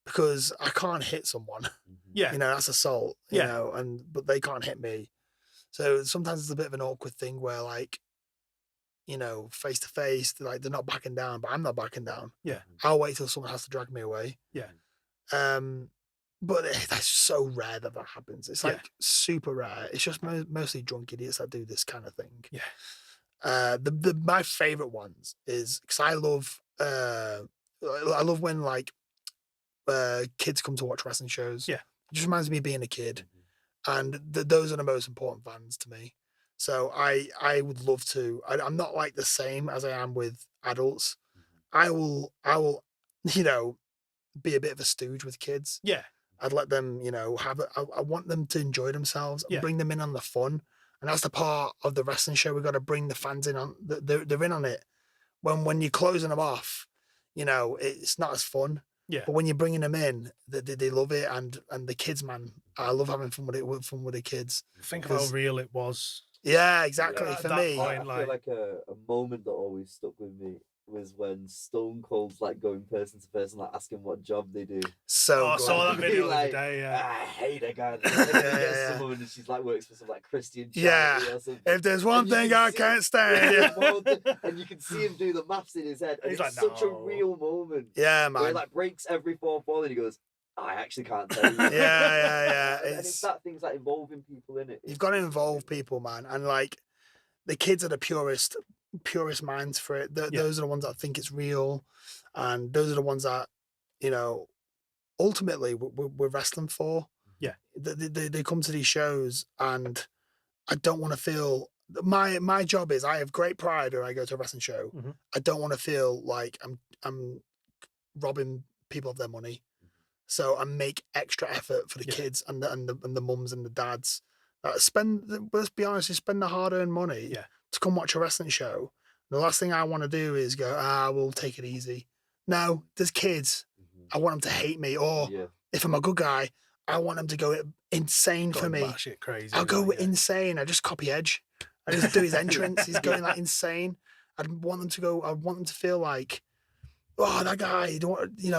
because I can't hit someone. Yeah, that's assault. You but they can't hit me. So sometimes it's a bit of an awkward thing where like, face to face, like they're not backing down, but I'm not backing down. Yeah, I'll wait till someone has to drag me away. Yeah. But that's so rare that happens. It's like super rare. It's just mostly drunk idiots that do this kind of thing. Yeah. My favorite ones is because I love when like kids come to watch wrestling shows. Yeah. It just reminds me of being a kid, and those are the most important fans to me. So I would love to. I'm not like the same as I am with adults. I will be a bit of a stooge with kids. Yeah. I'd let them, I want them to enjoy themselves and bring them in on the fun. And that's the part of the wrestling show. We've got to bring the fans in on, they're in on it. When you're closing them off, it's not as fun. Yeah. But when you're bringing them in, they love it. And the kids, man, I love having fun with the kids. Think of how real it was. Yeah, exactly. For me. I feel like a moment that always stuck with me was when Stone Cold's like going person to person, like asking what job they do. So I saw that video like, the other day. Yeah. I hate a guy that someone and she's like works for some like Christian charity or something. If there's one thing I can't stand, and you can see him do the maths in his head. And he's it's like, such a real moment. Yeah, man. Where he like breaks every fourth wall and he goes, I actually can't tell you. Yeah. And it's that thing's like involving people in it. You've got to involve people, man. And like the kids are the purest minds for it. Those are the ones that think it's real, and those are the ones that ultimately we're wrestling for. Yeah, they come to these shows, and I don't want to feel my job is I have great pride when I go to a wrestling show. I don't want to feel like I'm robbing people of their money, so I make extra effort for the kids and the mums and the dads that let's be honest, you spend the hard-earned money to come watch a wrestling show. The last thing I want to do is go, we'll take it easy. No, there's kids. I want them to hate me. Or if I'm a good guy, I want them to go insane for me. Shit crazy. I'll go insane. I just copy Edge. I just do his entrance. He's going like insane. I want them to feel like, oh, that guy,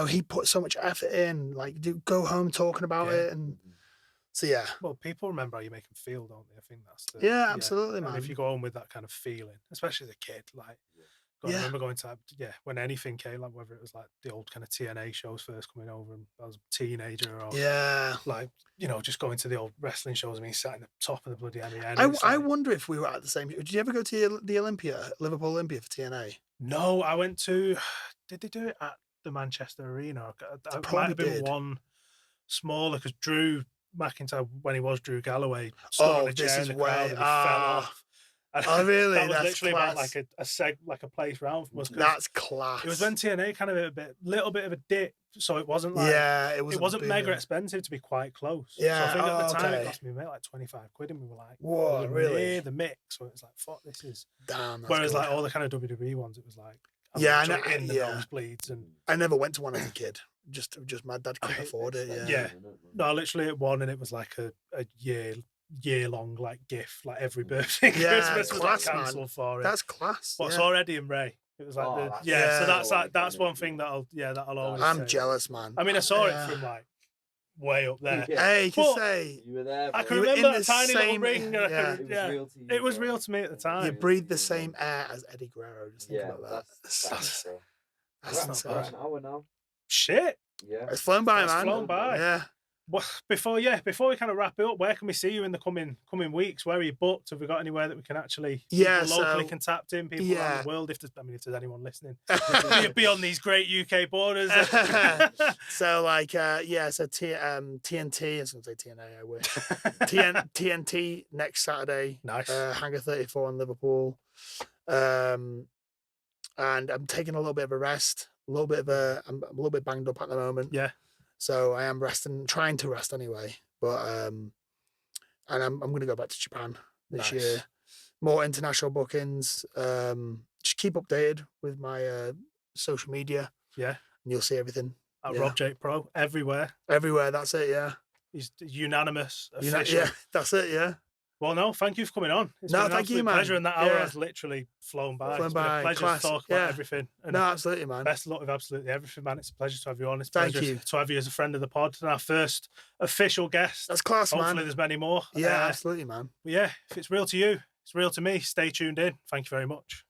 he put so much effort in. Like, go home talking about it. And So yeah, Well, people remember how you make them feel, don't they? I think that's the yeah, absolutely, And man. if you go home with that kind of feeling, especially as a kid, like, God, I Yeah. remember going to when anything came, like whether it was like the old kind of TNA shows first coming over, and I was a teenager, or Yeah. like just going to the old wrestling shows. I mean, sat in the top of the bloody MEN. I wonder if we were at the same. Did you ever go to the Olympia, Liverpool Olympia for TNA? No, I went to. Did they do it at the Manchester Arena? It probably might have been did. one smaller, because Drew McIntyre, when he was Drew Galloway, stood on a this chair is in the crowd way. and he fell off. And Oh, really? that was That's literally class. about like a place round from us. That's class. It was when TNA kind of little bit of a dip, so it wasn't like it wasn't mega booming. expensive to be quite close. Yeah, so I think at the time okay. it cost me like 25 quid, and we were like, Whoa, we were really? near the mix. So it was like, fuck, this is. Damn. That's Whereas good. like all the kind of WWE ones, it was like, Yeah, literally in the nosebleeds, and I never went to one as a kid. Just my dad couldn't afford it. yeah. No, literally at one, and it was like a year long like gift, like every birthday, Christmas was like cancelled for it. That's class. But I saw Eddie and Ray. It was like so that's one thing that'll always. I'm say. jealous, man. I mean, I saw it from like way up there. Hey, you can say you were there. I can remember that tiny little same- ring. yeah. It was real to me at the time. you breathe the same air as Eddie Guerrero. Just think about that. That's That's not bad. An hour now. Shit. Yeah. It's flown by, It's man. flown by. Yeah. Well, before we kind of wrap it up, where can we see you in the coming weeks? Where are you booked? Have we got anywhere that we can actually people locally can tap in, people around the world? If there's anyone listening beyond these great UK borders. So like so TNT, I was gonna say TNA, I wish. TNT next Saturday. Nice. Hangar 34 in Liverpool. And I'm taking a little bit of a rest. I'm a little bit banged up at the moment. Yeah. So I am resting, trying to rest anyway. But and I'm going to go back to Japan this year. More international bookings. Just keep updated with my social media. Yeah. And you'll see everything. At Rob Jake Pro, everywhere. Everywhere. That's it. Yeah. He's unanimous. Official. Yeah. That's it. Yeah. Well, no, thank you for coming on. It's No, been an thank you, absolute man. pleasure, and that hour Yeah. has literally flown by. Flown It's been by. a pleasure Class. to talk about everything. And No, absolutely, man. best of luck with absolutely everything, man. It's a pleasure to have you on. It's a Thank pleasure you. to have you as a friend of the pod and our first official guest. That's class, Hopefully man. there's many more. Yeah, absolutely, man. But yeah, if it's real to you, it's real to me. Stay tuned in. Thank you very much.